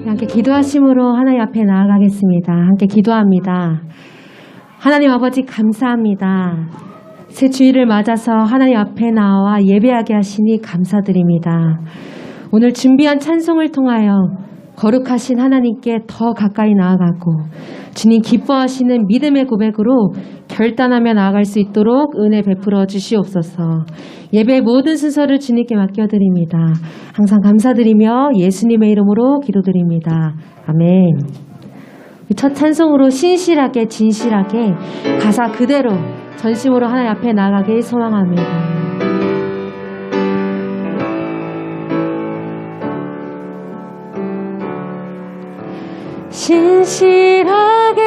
함께 기도하심으로 하나님 앞에 나아가겠습니다. 함께 기도합니다. 하나님 아버지 감사합니다. 새 주일을 맞아서 하나님 앞에 나와 예배하게 하시니 감사드립니다. 오늘 준비한 찬송을 통하여 거룩하신 하나님께 더 가까이 나아가고 주님 기뻐하시는 믿음의 고백으로 결단하며 나아갈 수 있도록 은혜 베풀어 주시옵소서. 예배의 모든 순서를 주님께 맡겨드립니다. 항상 감사드리며 예수님의 이름으로 기도드립니다. 아멘. 첫 찬송으로 신실하게 진실하게 가사 그대로 전심으로 하나님 앞에 나아가길 소망합니다. 신실하게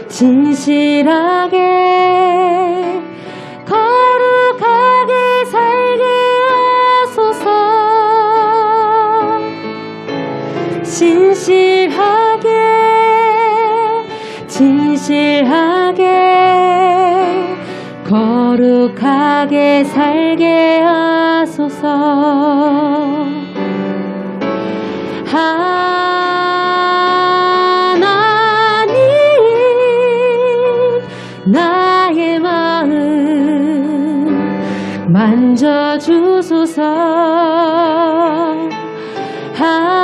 진실하게 거룩하게 살게 하소서. 신실하게 진실하게 거룩하게 살게 하소서. 하나님 나의 마음 만져주소서. 하나님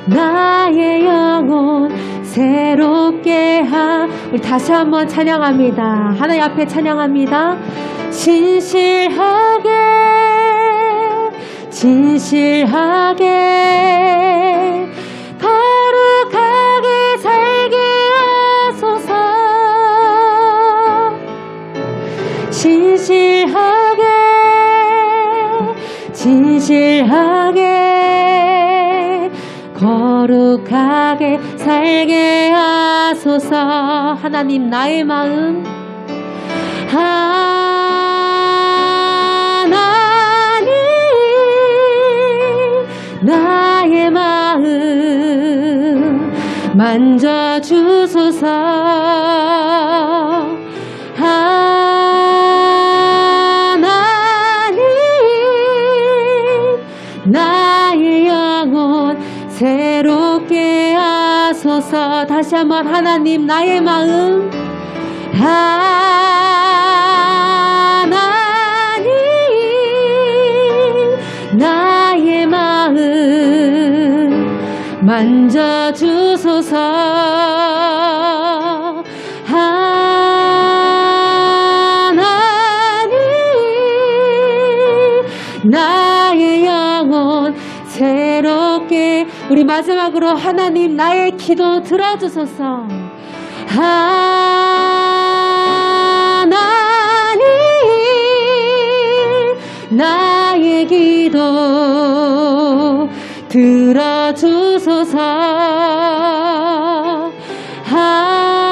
나의 영혼 새롭게 우리 다시 한번 찬양합니다. 하나님 앞에 찬양합니다. 신실하게 진실하게 거룩하게 살게 하소서. 신실하게 진실하게 거룩하게 살게 하소서. 하나님 나의 마음 하나님 나의 마음 만져주소서. 하나님 나의 영혼 새롭게 하소서. 다시 한번 하나님 나의 마음 하나님 나의 마음 만져주소서. 하나님 나의 영혼 새롭게. 우리 마지막으로 하나님 나의 기도 들어주소서. 하나님 나의 기도 들어주소서. 하나님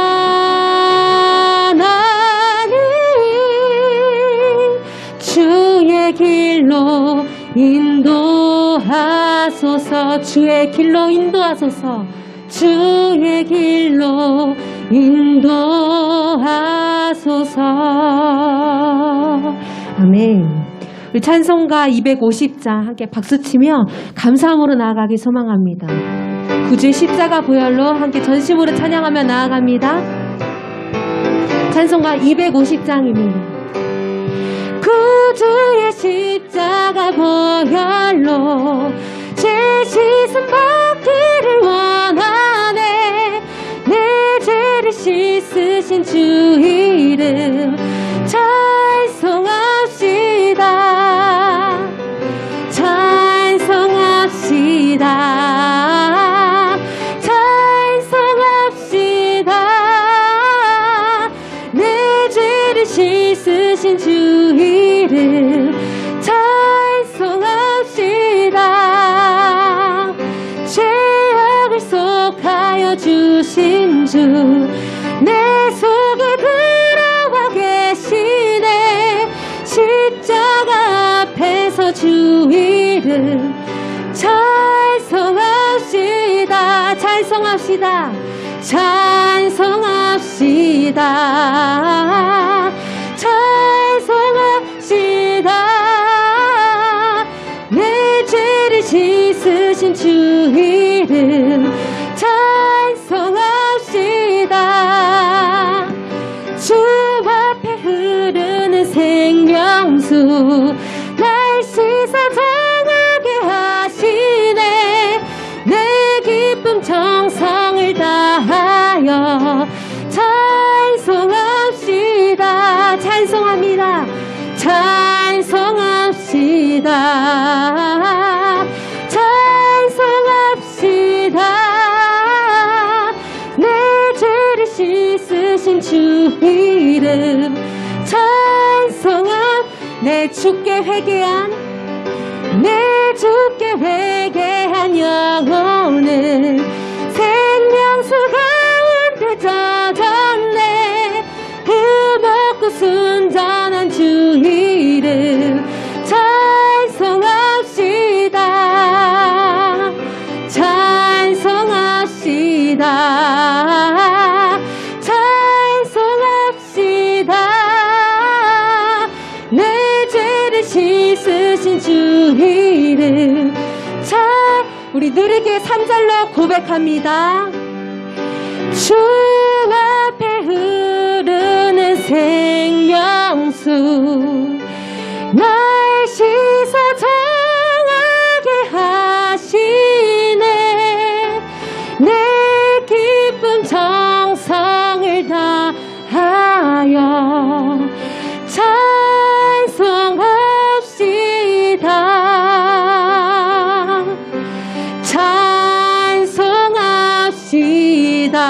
주의 길로 인도하소서. 주의 길로 인도하소서. 주의 길로 인도하소서. 아멘. 우리 찬송가 250장 함께 박수치며 감사함으로 나아가기 소망합니다. 구주의 십자가 보혈로 함께 전심으로 찬양하며 나아갑니다. 찬송가 250장입니다. 구주의 십자가 보혈로 죄 씻음 받기를 원하네. 내 죄를 씻으신 주 이름 찬송합시다. 찬송합시다. 찬송합시다. 내 죄를 씻으신 주 이름 찬송합시다. 죄악을 속하여 주신 주 내 속에 들어와 계시네. 십자가 앞에서 주 이름 찬송합시다. 찬송합시다. 찬송합시다. 찬송합시다. 생명수 날 씻어정하게 하시네. 내 기쁨 정성을 다하여 찬송합시다. 찬송합니다. 찬송합시다. 찬송합시다. 내 죄를 씻으신 주 이름 찬송함. 내 주께 회개한 영혼은 생명수 가운데 젖었네. 흠없고 순전한 주 이름 찬송합시다. 찬송합시다. 찬송합시다. 내 죄를 씻으신 주 이름 우리 느리게 3절로 고백합니다. 주 앞에 흐르는 생명수 날 씻어 정하게 하시네. 내 기쁨 정성을 다하여 찬송합시다. 찬송합시다.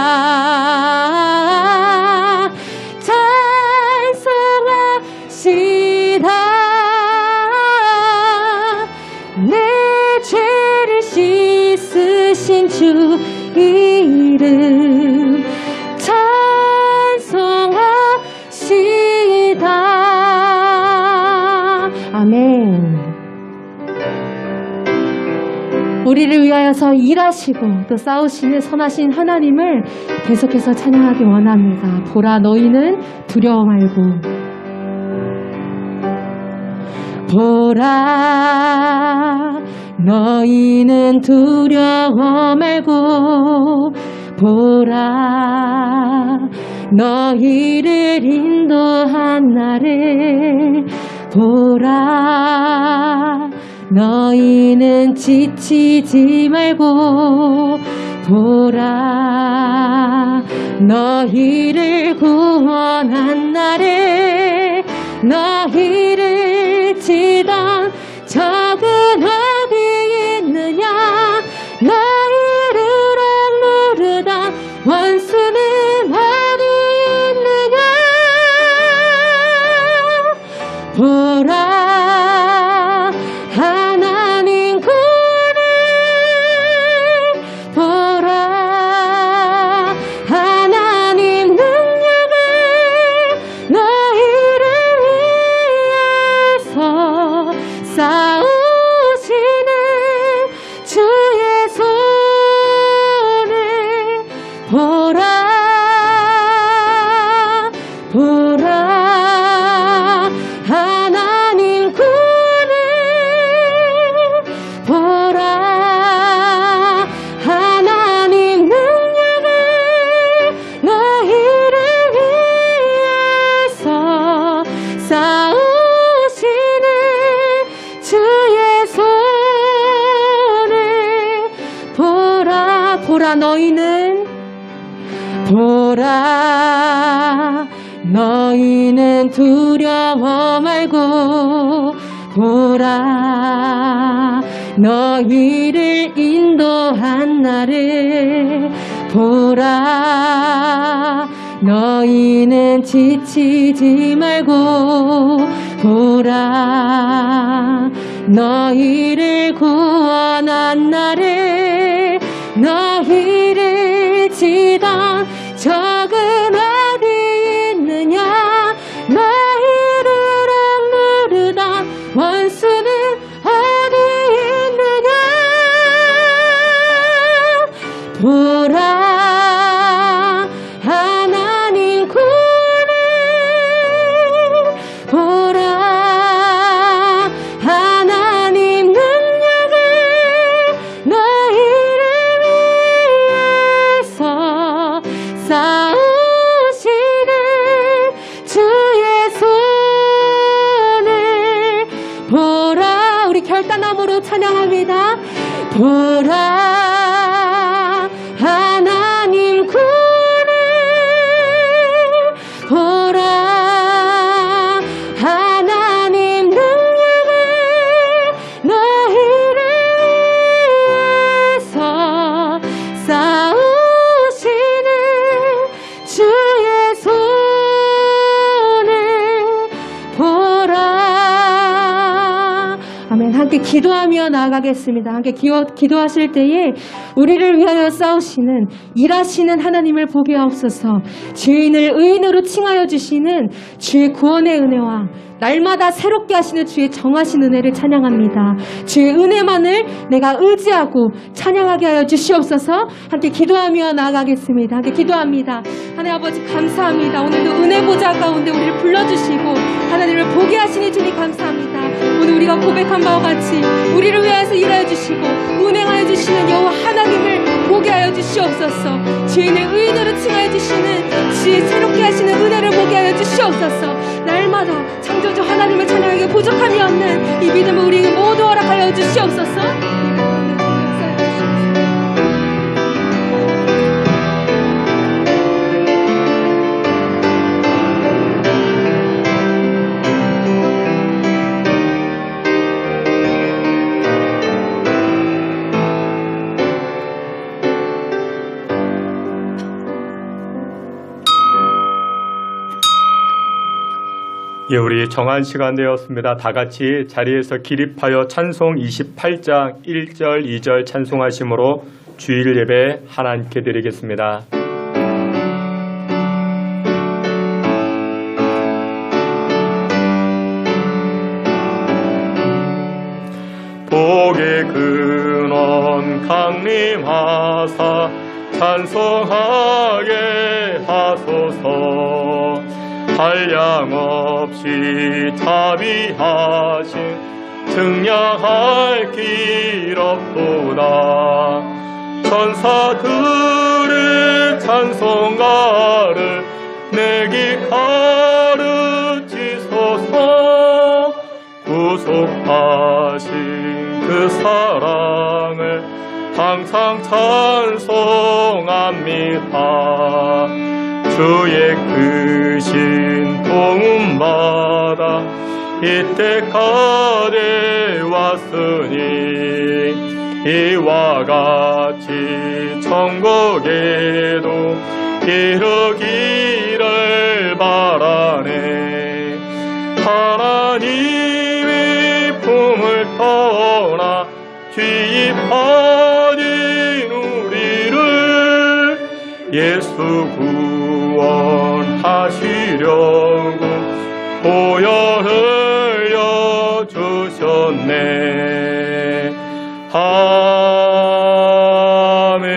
찬송합시다. 내 죄를 씻으신 주 이름 찬송합시다. 아멘. 우리를 위하여서 일하시고 또 싸우시는 선하신 하나님을 계속해서 찬양하기 원합니다. 보라 너희는 두려워 말고. 보라 너희는 두려워 말고. 보라 너희를 인도한 나를. 보라 너희는 지치지 말고. 보라 너희를 구원한 나를. 너희를 치던 적은 어디 있느냐. 너희를 억누르던 원수는 어디 있느냐. 보라 하나님 구원을. 보라 하나님 능력을. 너희를 위해서 싸우시는 주의 손을 보라. 보라 하나님 구원을. 보라 하나님 능력을. 너희를 위해서 싸우시는 주의 손을 보라. 보라 너희는. 보라 너희는 두려워 말고. 보라 너희를 인도한 나를. 보라 너희는 지치지 말고. 보라 너희를 구원한 나를. 너희를 치던 적은 어디 있느냐. 너희를 억누르던 원수는 어디 있느냐. 보라 하나님 구원을. 보라 하나님 능력을. 너희를 위해서 찬양합니다. 보라 하나님 구원을 보라 하나님 능력을 너희를 위해서 싸우시는 주의 손을 보라. 아멘. 함께 기도하며 나아가겠습니다. 함께 기도하실 때에 우리를 위하여 싸우시는 일하시는 하나님을 보게 하옵소서. 죄인을 의인으로 칭하여 주시는 주의 구원의 은혜와 날마다 새롭게 하시는 주의 정하신 은혜를 찬양합니다. 주의 은혜만을 내가 의지하고 찬양하게 하여 주시옵소서. 함께 기도하며 나아가겠습니다. 함께 기도합니다. 하나님 아버지 감사합니다. 오늘도 은혜 보좌 가운데 우리를 불러주시고 하나님을 보게 하시니 주님 감사합니다. 오늘 우리가 고백한 바와 같이 우리를 위해서 일하여 주시고 운행하여 주시는 여호와 하나님을 보게 하여 주시옵소서. 죄인을 의인으로 칭하여 주시는 주의 새롭게 하시는 은혜를 보게 하여 주시옵소서. 날마다 창조주 하나님을 찬양하기에 부족함이 없는 이 믿음을 우리에게 모두 허락하여 주시옵소서. 예, 우리 정한 시간 되었습니다. 다 같이 자리에서 기립하여 찬송 28장 1절 2절 찬송하심으로 주일 예배 하나님께 드리겠습니다. 복의 근원 강림하사 찬송하게 하소서. 한량없이 자비하신 증량할 길 없도다. 천사들의 찬송가를 내게 가르치소서. 구속하신 그 사랑을 항상 찬송합니다. 주의 크신 도움받아 이때까지 왔으니 이와 같이 천국에도 이르기를 바라네. 하나님의 품을 떠나 뒤 빠진 우리를 예수 구원하시려고 보혈 흘려 주셨네. 아멘.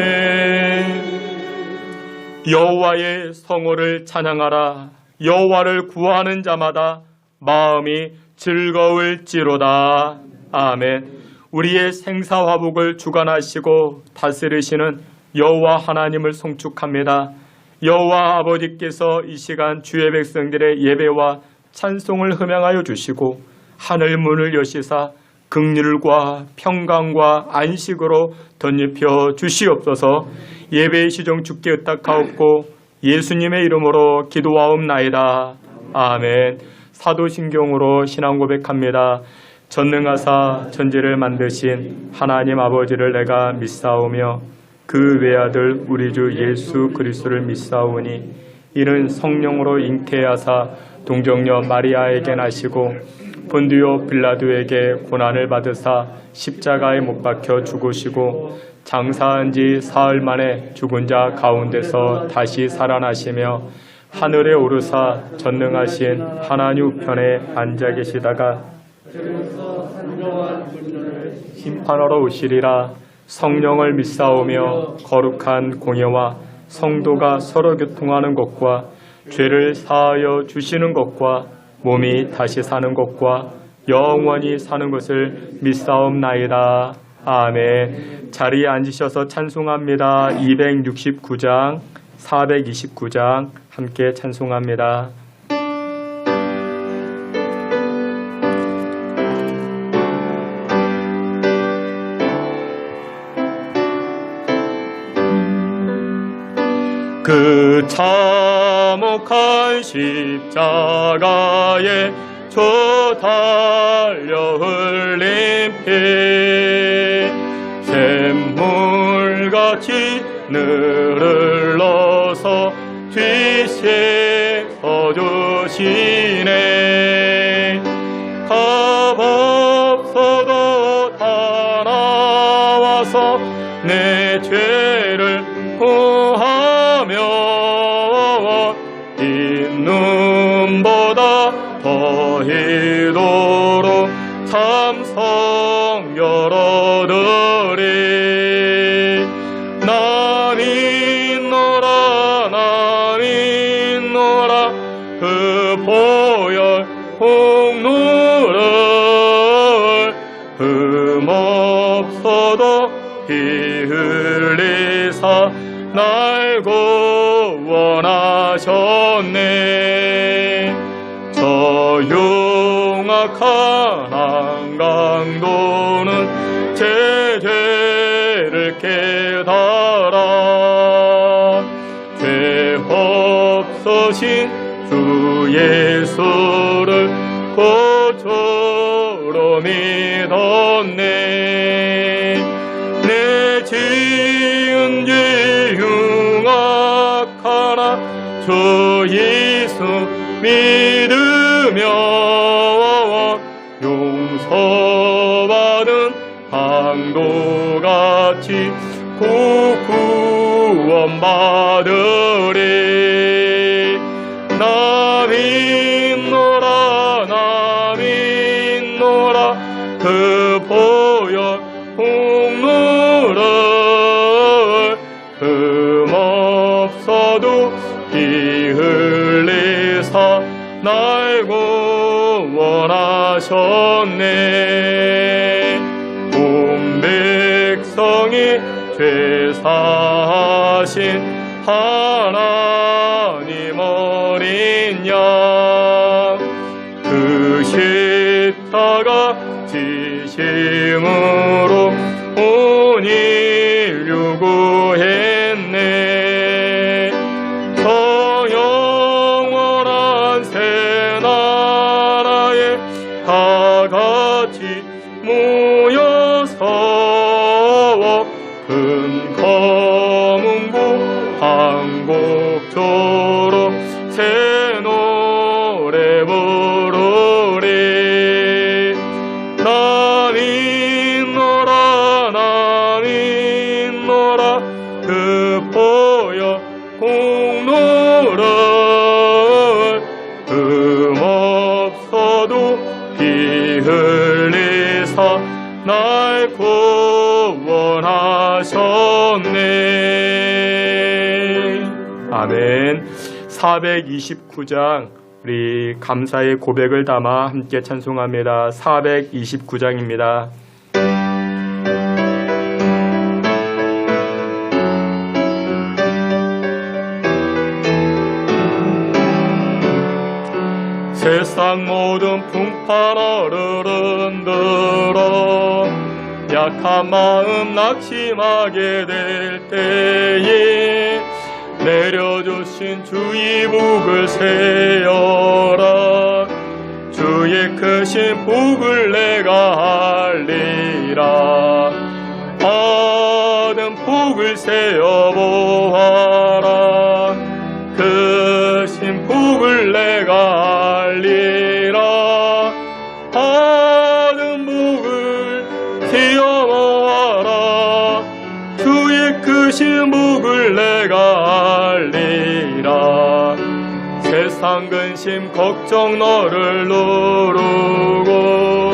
여호와의 성호를 찬양하라. 여호와를 구하는 자마다 마음이 즐거울지로다. 아멘. 우리의 생사화복을 주관하시고 다스리시는 여호와 하나님을 송축합니다. 여호와 아버지께서 이 시간 주의 백성들의 예배와 찬송을 흠양하여 주시고 하늘 문을 여시사 긍휼과 평강과 안식으로 덧입혀 주시옵소서. 예배의 시종 주께 의탁하옵고 예수님의 이름으로 기도하옵나이다. 아멘. 사도신경으로 신앙 고백합니다. 전능하사 천지를 만드신 하나님 아버지를 내가 믿사오며 그 외아들 우리 주 예수 그리스도를 믿사오니 이는 성령으로 잉태하사 동정녀 마리아에게 나시고 본디오 빌라도에게 고난을 받으사 십자가에 못 박혀 죽으시고 장사한 지 사흘 만에 죽은 자 가운데서 다시 살아나시며 하늘에 오르사 전능하신 하나님 우편에 앉아 계시다가 심판하러 오시리라. 성령을 믿사오며 거룩한 공예와 성도가 서로 교통하는 것과 죄를 사하여 주시는 것과 몸이 다시 사는 것과 영원히 사는 것을 믿사옵나이다. 아멘. 자리에 앉으셔서 찬송합니다. 269장, 429장 함께 찬송합니다. 그 참혹한 십자가에 저 달려 흘린 피 샘물같이 늘을 넣어서 뒤에서 주시네. 값없어도 다 나와서 내 죄를 구하며 이 눈보다 더 이도록 참성 열어드리. 나 믿노라 나 믿노라 그 보혈 공로를 흠없어도 피 흘리사 날 구원하셨네. 저 흉악한 한강도는 제 죄를 깨달아 죄 없으신 주 예수를 구주로 믿었네. 내 지은 죄 흉악하나 주 예수 믿으며 용서받은 강도같이 구원받으리. 나 믿노라 나 믿노라 그 보혈 공로를 흠없어도 피 흘리사 날 구원하셨네. 온 백성이 죄 사하신 하나님 어린 양 그 십자가 지심으로 온 인류 구했네. 저 영원한 새 나라에 다 같이 모여서 큰 검은고 한곡조로 새 노래 부르리. 나 믿노라 나 믿노라 그 보혈 공로를 흠없어도 피 흘리사 날 구원하셨네. 아멘. 429장 우리 감사의 고백을 담아 함께 찬송합니다. 429장입니다. 세상 모든 풍파 너를 흔들어 약한 마음 낙심하게 될 때에 내려주신 주의 복을 세어라. 주의 크신 복을 내가 알리라. 받은 복을 세어보아라. 크신 복을 내가 알리라. 받은 복을 세어보아라. 주의 크신 복을 내가 알리라. 세상 근심 걱정 너를 누르고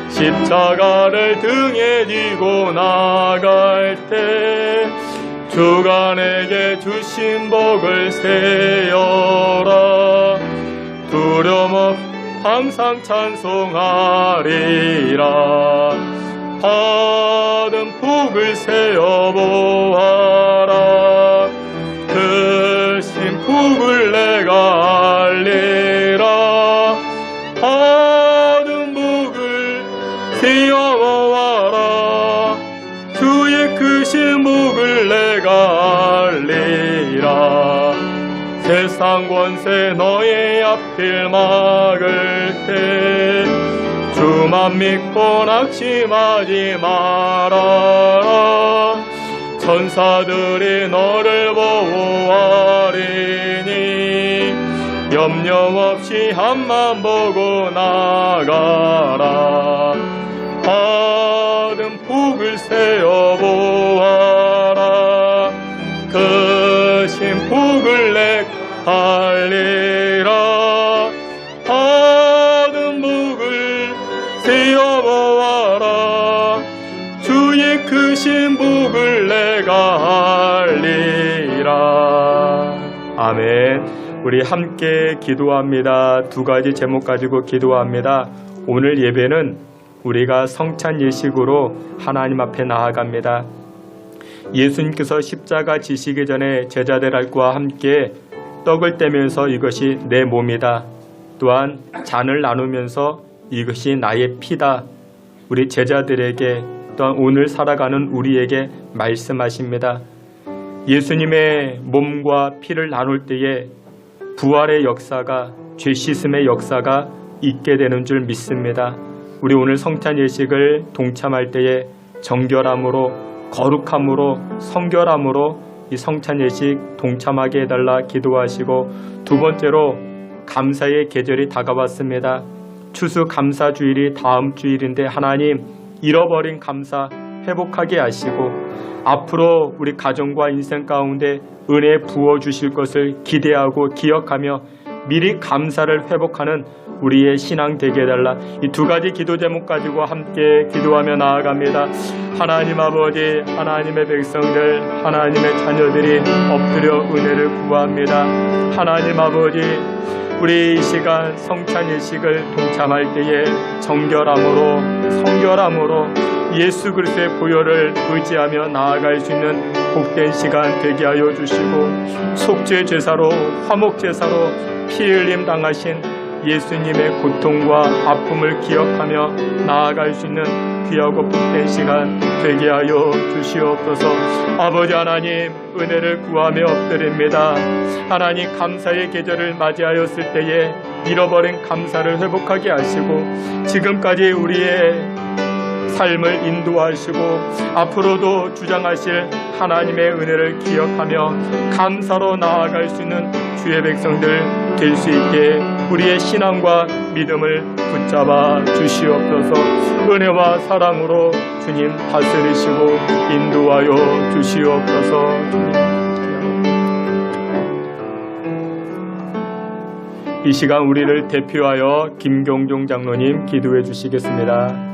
십자가를 등에 지고 나갈 때 주가 내게 주신 복을 세어라. 두려움 없 항상 찬송하리라. 받은 복을 세어보아라. 크신 복을 내가 알리라. 받은 복을 세어보아라. 주의 크신 복을 내가 알리라. 세상 권세 너의 앞을 막을 때 주만 믿고 낙심하지 말아라. 천사들이 너를 보호하리니 염려 없이 앞만 보고 나가라. 받은 복을 세어 보아라. 그 신복을 내 달리라. 받은 복을 세어 보아라. 주의 크신 복을 내가 알리라. 아멘. 우리 함께 기도합니다. 두 가지 제목 가지고 기도합니다. 오늘 예배는 우리가 성찬 예식으로 하나님 앞에 나아갑니다. 예수님께서 십자가 지시기 전에 제자들과 함께 떡을 떼면서 이것이 내 몸이다. 또한 잔을 나누면서 이것이 나의 피다. 우리 제자들에게 또한 오늘 살아가는 우리에게 말씀하십니다. 예수님의 몸과 피를 나눌 때에 부활의 역사가, 죄 씻음의 역사가 있게 되는 줄 믿습니다. 우리 오늘 성찬 예식을 동참할 때에 정결함으로, 거룩함으로, 성결함으로 이 성찬 예식 동참하게 해달라 기도하시고, 두 번째로 감사의 계절이 다가왔습니다. 추수 감사 주일이 다음 주일인데 하나님 잃어버린 감사 회복하게 하시고 앞으로 우리 가정과 인생 가운데 은혜 부어주실 것을 기대하고 기억하며 미리 감사를 회복하는 우리의 신앙 되게 해달라. 이 두 가지 기도 제목 가지고 함께 기도하며 나아갑니다. 하나님 아버지, 하나님의 백성들, 하나님의 자녀들이 엎드려 은혜를 구합니다. 하나님 아버지, 우리 이 시간 성찬 예식을 동참할 때에 정결함으로, 성결함으로 예수 그리스도의 보혈을 의지하며 나아갈 수 있는 복된 시간 되게 하여 주시고, 속죄 제사로, 화목 제사로 피 흘림 당하신 예수님의 고통과 아픔을 기억하며 나아갈 수 있는 귀하고 복된 시간 되게 하여 주시옵소서. 아버지 하나님, 은혜를 구하며 엎드립니다. 하나님, 감사의 계절을 맞이하였을 때에 잃어버린 감사를 회복하게 하시고 지금까지 우리의 삶을 인도하시고 앞으로도 주장하실 하나님의 은혜를 기억하며 감사로 나아갈 수 있는 주의 백성들 될 수 있게 우리의 신앙과 믿음을 붙잡아 주시옵소서. 은혜와 사랑으로 주님 다스리시고 인도하여 주시옵소서. 이 시간 우리를 대표하여 김경종 장로님 기도해 주시겠습니다.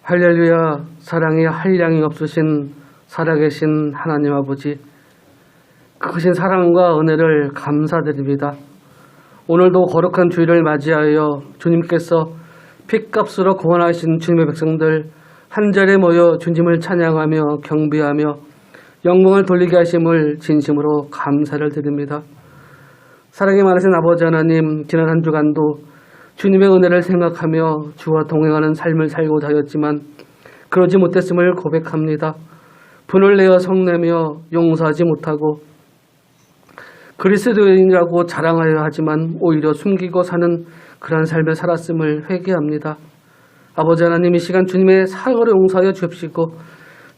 할렐루야. 사랑이 한량이 없으신 살아계신 하나님 아버지, 크신 사랑과 은혜를 감사드립니다. 오늘도 거룩한 주일을 맞이하여 주님께서 핏값으로 구원하신 주님의 백성들 한자리에 모여 주님을 찬양하며 경배하며 영광을 돌리게 하심을 진심으로 감사를 드립니다. 사랑이 많으신 아버지 하나님, 지난 한 주간도 주님의 은혜를 생각하며 주와 동행하는 삶을 살고자 하였지만 그러지 못했음을 고백합니다. 분을 내어 성내며 용서하지 못하고 그리스도인이라고 자랑하려 하지만 오히려 숨기고 사는 그러한 삶을 살았음을 회개합니다. 아버지 하나님, 이 시간 주님의 사역을 용서하여 주옵시고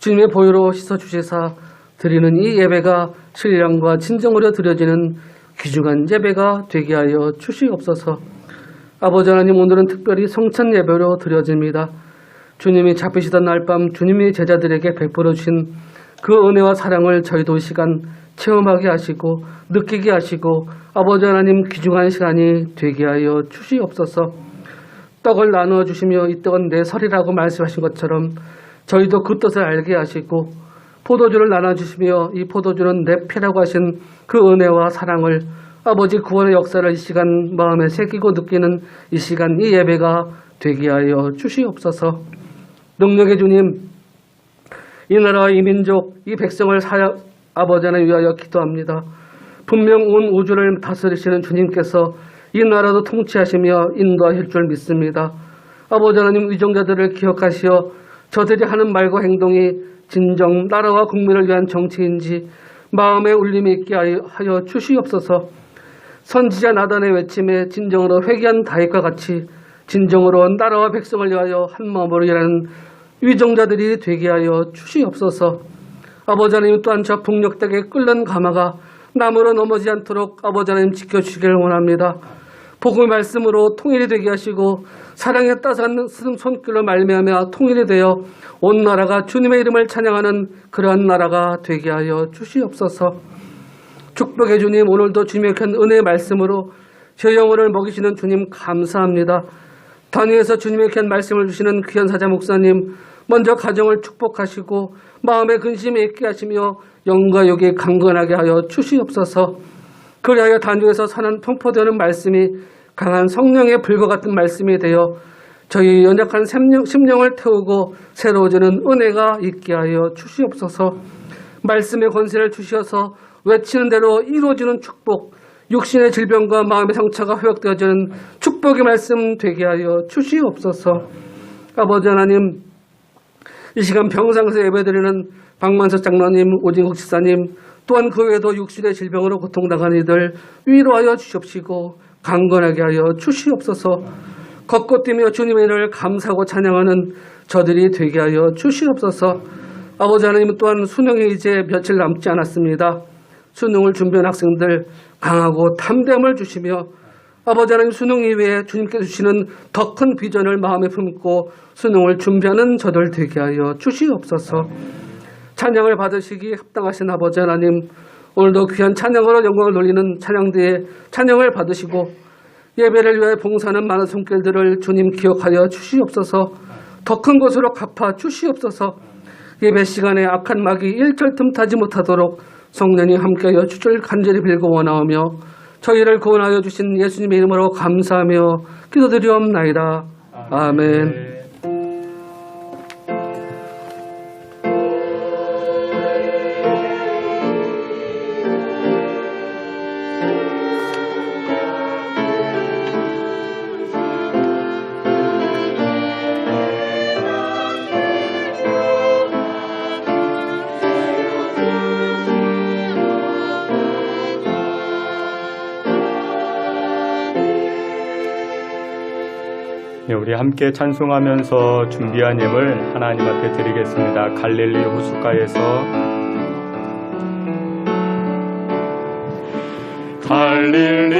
주님의 보혈로 씻어주시사 드리는 이 예배가 신령과 진정으로 드려지는 귀중한 예배가 되게 하여 주시옵소서. 아버지 하나님, 오늘은 특별히 성찬 예배로 드려집니다. 주님이 잡히시던 날 밤 주님이 제자들에게 베풀어 주신 그 은혜와 사랑을 저희도 이 시간 체험하게 하시고 느끼게 하시고 아버지 하나님, 귀중한 시간이 되게 하여 주시옵소서. 떡을 나누어 주시며 이 떡은 내 설이라고 말씀하신 것처럼 저희도 그 뜻을 알게 하시고 포도주를 나눠주시며 이 포도주는 내 피라고 하신 그 은혜와 사랑을 아버지 구원의 역사를 이 시간 마음에 새기고 느끼는 이 시간 이 예배가 되게 하여 주시옵소서. 능력의 주님, 이 나라와 이 민족 이 백성을 아버지 하나님 위하여 기도합니다. 분명 온 우주를 다스리시는 주님께서 이 나라도 통치하시며 인도하실 줄 믿습니다. 아버지 하나님 위정자들을 기억하시어 저들이 하는 말과 행동이 진정 나라와 국민을 위한 정치인지 마음에 울림이 있게 하여 주시옵소서. 선지자 나단의 외침에 진정으로 회개한 다윗과 같이 진정으로 나라와 백성을 위하여 한마음으로 일하는 위정자들이 되게 하여 주시옵소서. 아버지 하나님 또한 저 북녘댁에 끓는 가마가 나무로 넘어지지 않도록 아버지 하나님 지켜주시기를 원합니다. 복음의 말씀으로 통일이 되게 하시고 사랑의 따스한 손길로 말미암아 통일이 되어 온 나라가 주님의 이름을 찬양하는 그러한 나라가 되게 하여 주시옵소서. 축복의 주님, 오늘도 주님의 큰 은혜의 말씀으로 제 영혼을 먹이시는 주님 감사합니다. 단위에서 주님의 귀한 말씀을 주시는 귀한 사자 목사님, 먼저 가정을 축복하시고 마음의 근심에 있게 하시며 영과 육이 강건하게 하여 주시옵소서. 그리하여 단위에서 사는 통포되는 말씀이 강한 성령의 불과 같은 말씀이 되어 저희 연약한 심령을 태우고 새로워지는 은혜가 있게 하여 주시옵소서. 말씀의 권세를 주시어서 외치는 대로 이루어지는 축복, 육신의 질병과 마음의 상처가 회복되어지는 축복의 말씀 되게 하여 주시옵소서. 아버지 하나님, 이 시간 병상에서 예배드리는 박만석 장로님, 오진국 집사님, 또한 그 외에도 육신의 질병으로 고통당하는 이들 위로하여 주시옵시고 강건하게 하여 주시옵소서. 걷고 뛰며 주님의 일을 감사하고 찬양하는 저들이 되게 하여 주시옵소서. 아버지 하나님, 또한 수능이 이제 며칠 남지 않았습니다. 수능을 준비한 학생들 강하고 담대함을 주시며 아버지 하나님, 수능 이외에 주님께서 주시는 더 큰 비전을 마음에 품고 수능을 준비하는 저들 되게 하여 주시옵소서. 찬양을 받으시기 합당하신 아버지 하나님, 오늘도 귀한 찬양으로 영광을 돌리는 찬양대의 찬양을 받으시고 예배를 위해 봉사하는 많은 손길들을 주님 기억하여 주시옵소서. 더 큰 곳으로 갚아 주시옵소서. 예배 시간에 악한 마귀 일절 틈타지 못하도록 성령이 함께하여 주줄 간절히 빌고 원하오며 저희를 구원하여 주신 예수님의 이름으로 감사하며 기도드리옵나이다. 아멘. 우리 함께 찬송하면서 준비한 예물 하나님 앞에 드리겠습니다. 갈릴리 호숫가에서 갈릴리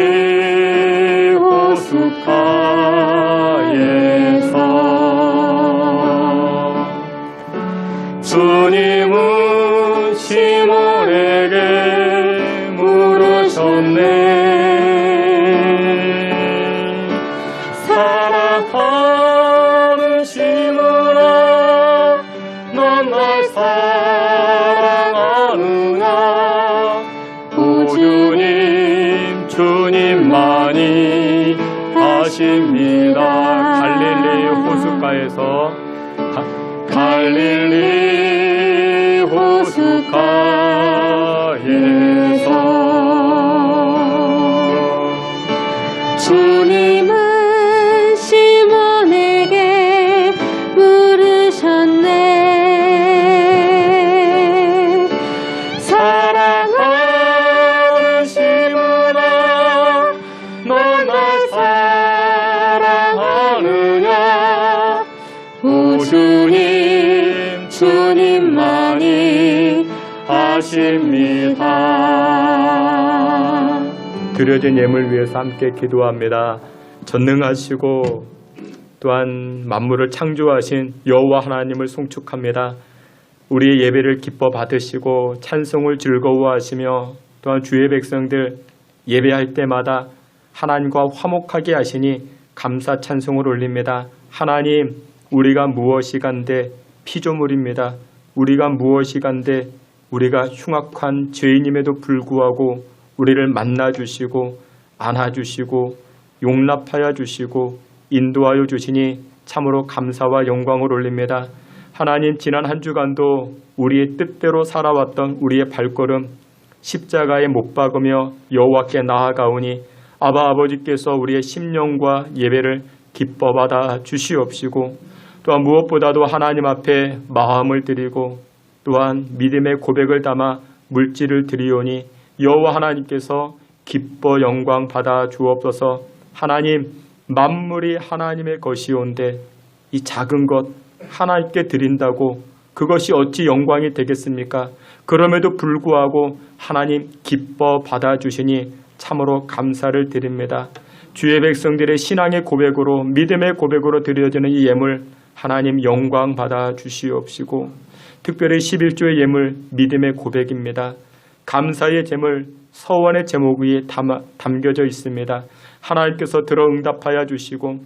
호숫가에서 주님은 시몬에게 물으셨네. 사랑하는 시몬아, 넌 날 사랑하느냐? 주님, 주님만이 아십니다. 갈릴리 호숫가에서 갈릴리 호숫가에서 주님은 시몬에게 물으셨네. 사랑하는 시몬아, 넌 날 사랑하느냐? 오 주님, 주님만이 아십니다. 드려진 예물 위해서 함께 기도합니다. 전능하시고 또한 만물을 창조하신 여호와 하나님을 송축합니다. 우리의 예배를 기뻐 받으시고 찬송을 즐거워하시며 또한 주의 백성들 예배할 때마다 하나님과 화목하게 하시니 감사 찬송을 올립니다. 하나님, 우리가 무엇이 간데 피조물입니다. 우리가 무엇이 간데 우리가 흉악한 죄인임에도 불구하고 우리를 만나주시고 안아주시고 용납하여 주시고 인도하여 주시니 참으로 감사와 영광을 올립니다. 하나님, 지난 한 주간도 우리의 뜻대로 살아왔던 우리의 발걸음 십자가에 못 박으며 여호와께 나아가오니 아버지께서 우리의 심령과 예배를 기뻐 받아 주시옵시고 또한 무엇보다도 하나님 앞에 마음을 드리고 또한 믿음의 고백을 담아 물질을 드리오니 여호와 하나님께서 기뻐 영광 받아 주옵소서. 하나님, 만물이 하나님의 것이온데 이 작은 것 하나님께 드린다고 그것이 어찌 영광이 되겠습니까? 그럼에도 불구하고 하나님 기뻐 받아주시니 참으로 감사를 드립니다. 주의 백성들의 신앙의 고백으로 믿음의 고백으로 드려지는 이 예물 하나님 영광 받아 주시옵시고 특별히 11조의 예물 믿음의 고백입니다. 감사의 제물 서원의 제목 위에 담겨져 있습니다. 하나님께서 들어 응답하여 주시고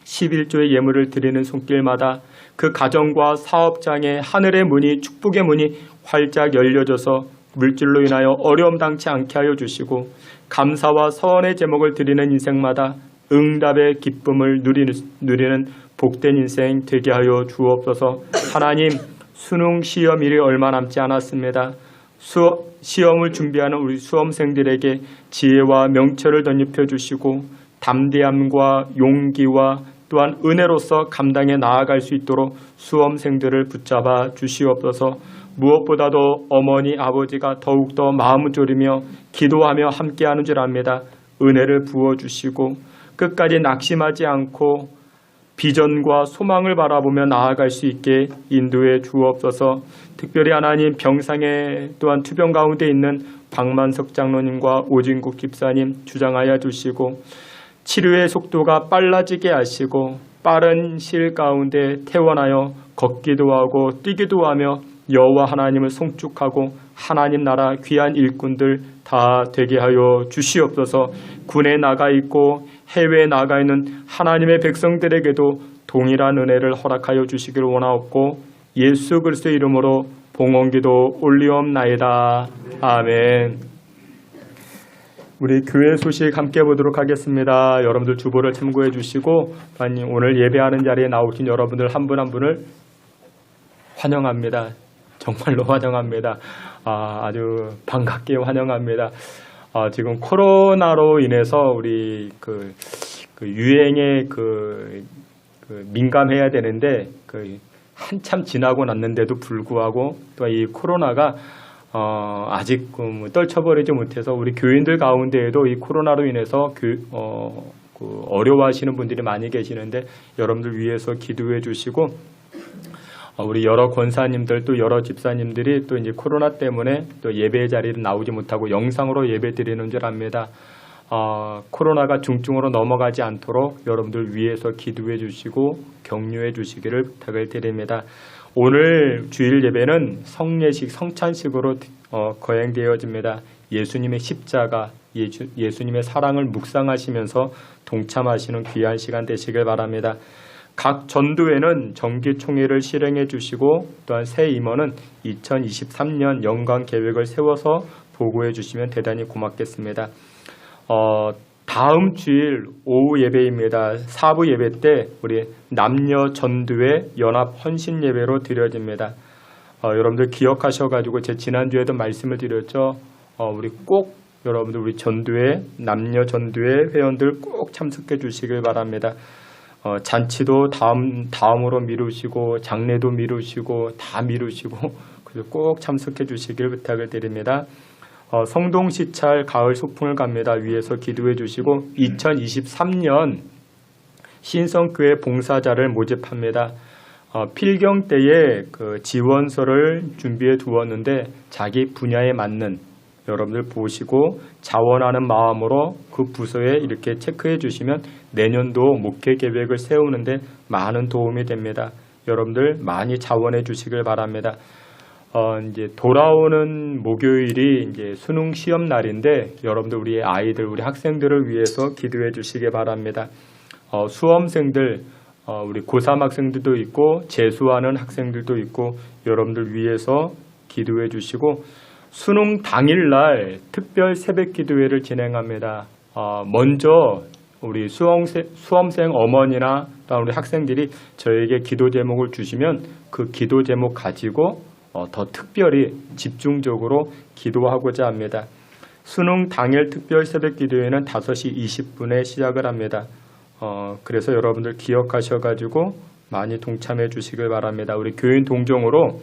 11조의 예물을 드리는 손길마다 그 가정과 사업장의 하늘의 문이 축복의 문이 활짝 열려져서 물질로 인하여 어려움 당치 않게 하여 주시고 감사와 서원의 제목을 드리는 인생마다 응답의 기쁨을 누리는 복된 인생 되게 하여 주옵소서. 하나님, 수능 시험일이 얼마 남지 않았습니다. 시험을 준비하는 우리 수험생들에게 지혜와 명철을 덧입혀 주시고 담대함과 용기와 또한 은혜로서 감당해 나아갈 수 있도록 수험생들을 붙잡아 주시옵소서. 무엇보다도 어머니 아버지가 더욱더 마음을 졸이며 기도하며 함께하는 줄 압니다. 은혜를 부어주시고 끝까지 낙심하지 않고 비전과 소망을 바라보며 나아갈 수 있게 인도해 주옵소서. 특별히 하나님 병상에 또한 투병 가운데 있는 박만석 장로님과 오진국 집사님 주장하여 주시고 치료의 속도가 빨라지게 하시고 빠른 시일 가운데 퇴원하여 걷기도 하고 뛰기도 하며 여호와 하나님을 송축하고 하나님 나라 귀한 일꾼들 다 되게 하여 주시옵소서. 군에 나가 있고 해외에 나가 있는 하나님의 백성들에게도 동일한 은혜를 허락하여 주시길 원하옵고 예수 그리스도의 이름으로 봉헌기도 올리옵나이다. 아멘. 우리 교회 소식 함께 보도록 하겠습니다. 여러분들 주보를 참고해 주시고 오늘 예배하는 자리에 나오신 여러분들 한 분 한 분을 환영합니다. 정말로 환영합니다. 아주 반갑게 환영합니다. 지금 코로나로 인해서 우리 그 유행에 민감해야 되는데 한참 지나고 났는데도 불구하고 또 이 코로나가 아직 떨쳐버리지 못해서 우리 교인들 가운데에도 이 코로나로 인해서 어려워하시는 분들이 많이 계시는데 여러분들 위해서 기도해 주시고 우리 여러 권사님들 또 여러 집사님들이 또 이제 코로나 때문에 또 예배 자리를 나오지 못하고 영상으로 예배 드리는 줄 압니다. 코로나가 중증으로 넘어가지 않도록 여러분들 위해서 기도해 주시고 격려해 주시기를 부탁을 드립니다. 오늘 주일 예배는 성례식 성찬식으로 거행되어집니다. 예수님의 십자가, 예수님의 사랑을 묵상하시면서 동참하시는 귀한 시간 되시길 바랍니다. 각 전도회는 정기총회를 실행해 주시고 또한 새 임원은 2023년 연간 계획을 세워서 보고해 주시면 대단히 고맙겠습니다. 다음 주일 오후 예배입니다. 4부 예배 때 우리 남녀 전도회 연합 헌신 예배로 드려집니다. 여러분들 기억하셔가지고 제 지난주에도 말씀을 드렸죠. 우리 꼭 여러분들 우리 전도회 남녀 전도회 회원들 꼭 참석해 주시길 바랍니다. 잔치도 다음으로 미루시고 장례도 미루시고 다 미루시고 그래서 꼭 참석해 주시길 부탁을 드립니다. 성동 시찰 가을 소풍을 갑니다. 위에서 기도해 주시고 2023년 신성교회 봉사자를 모집합니다. 필경 때에 지원서를 준비해 두었는데 자기 분야에 맞는 여러분들 보시고 자원하는 마음으로 그 부서에 이렇게 체크해 주시면 내년도 목회 계획을 세우는데 많은 도움이 됩니다. 여러분들 많이 자원해 주시길 바랍니다. 이제 돌아오는 목요일이 이제 수능 시험 날인데 여러분들 우리 아이들 우리 학생들을 위해서 기도해 주시기 바랍니다. 수험생들 우리 고3 학생들도 있고 재수하는 학생들도 있고 여러분들 위해서 기도해 주시고 수능 당일날 특별 새벽 기도회를 진행합니다. 먼저 우리 수험생 어머니나 우리 학생들이 저에게 기도 제목을 주시면 그 기도 제목 가지고 더 특별히 집중적으로 기도하고자 합니다. 수능 당일 특별 새벽 기도회는 5시 20분에 시작을 합니다. 그래서 여러분들 기억하셔가지고 많이 동참해 주시길 바랍니다. 우리 교인 동정으로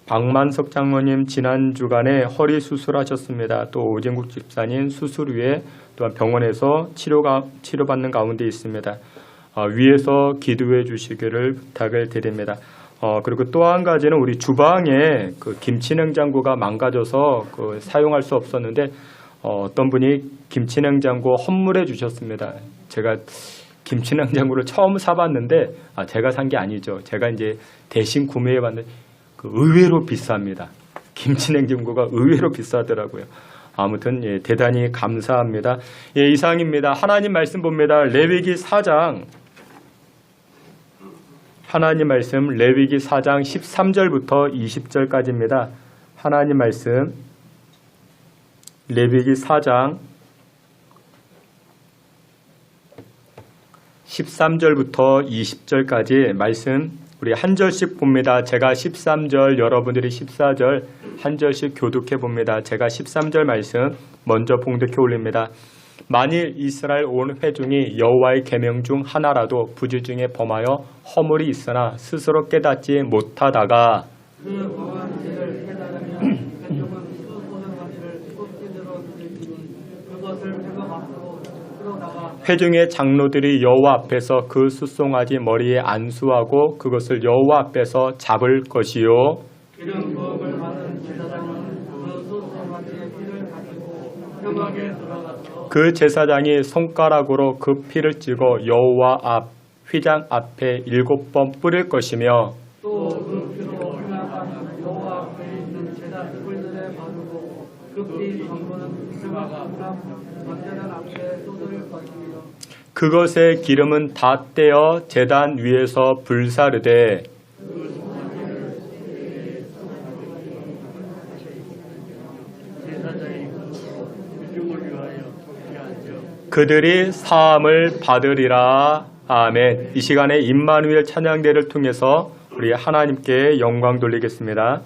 박만석 장로님 지난 주간에 허리 수술하셨습니다. 또 오진국 집사님 수술 후에 또한 병원에서 치료받는 가운데 있습니다. 위에서 기도해 주시기를 부탁을 드립니다. 그리고 또 한 가지는 우리 주방에 그 김치 냉장고가 망가져서 사용할 수 없었는데 어떤 분이 김치 냉장고 헌물해 주셨습니다. 제가 김치 냉장고를 처음 사봤는데 제가 산 게 아니죠. 제가 이제 대신 구매해 봤는데 의외로 비쌉니다. 김치 냉장고가 의외로 비싸더라고요. 아무튼 대단히 감사합니다. 이상입니다. 하나님 말씀 봅니다. 레위기 4장 하나님 말씀 레위기 4장 13절부터 20절까지입니다. 하나님 말씀 레위기 4장 13절부터 20절까지 말씀 우리 한 절씩 봅니다. 제가 13절 여러분들이 14절 한 절씩 교독해 봅니다. 제가 13절 말씀 먼저 봉독해 올립니다. 만일 이스라엘 온 회중이 여호와의 계명 중 하나라도 부지 중에 범하여 허물이 있으나 스스로 깨닫지 못하다가 회중의 장로들이 여호와 앞에서 그 숫송아지 머리에 안수하고 그것을 여호와 앞에서 잡을 것이요 기름 부음을 받은 제사장은 그 숫송아지의 피를 가지고 회막에 들어가서 그 제사장이 손가락으로 그 피를 찍어 여호와 앞 휘장 앞에 7번 뿌릴 것이며 또 그 피로 회막 여호와 앞에 있는 제단 뿔들에 바르고 그 피 전부는 회막 앞 번제단 앞에 쏟을 것이며 그것의 기름은 다 떼어 제단 위에서 불사르되 그들이 사함을 받으리라. 아멘. 이 시간에 임마누엘 찬양대를 통해서 우리 하나님께 영광 돌리겠습니다.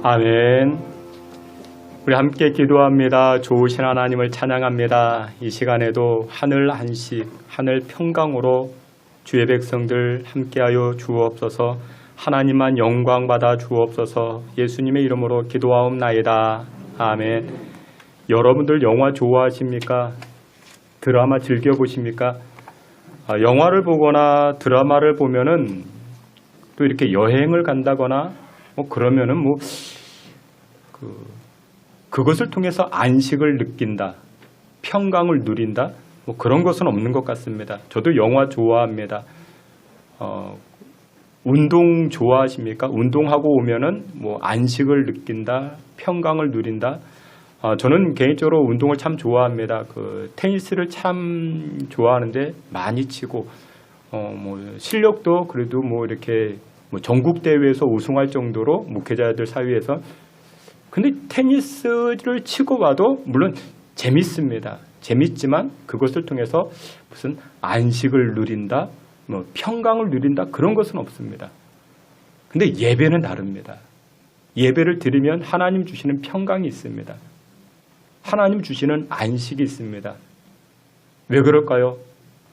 아멘. 우리 함께 기도합니다. 좋으신 하나님을 찬양합니다. 이 시간에도 하늘 안식, 하늘 평강으로 주의 백성들 함께하여 주옵소서. 하나님만 영광 받아 주옵소서. 예수님의 이름으로 기도하옵나이다. 아멘. 여러분들 영화 좋아하십니까? 드라마 즐겨보십니까? 영화를 보거나 드라마를 보면은 또 이렇게 여행을 간다거나 그러면은 그것을 통해서 안식을 느낀다, 평강을 누린다, 그런 것은 없는 것 같습니다. 저도 영화 좋아합니다. 운동 좋아하십니까? 운동하고 오면은 안식을 느낀다, 평강을 누린다. 저는 개인적으로 운동을 참 좋아합니다. 테니스를 참 좋아하는데 많이 치고, 실력도 그래도 이렇게 전국 대회에서 우승할 정도로 목회자들 사이에서. 근데 테니스를 치고 와도 물론 재밌습니다. 재밌지만 그것을 통해서 무슨 안식을 누린다, 평강을 누린다, 그런 것은 없습니다. 근데 예배는 다릅니다. 예배를 드리면 하나님 주시는 평강이 있습니다. 하나님 주시는 안식이 있습니다. 왜 그럴까요?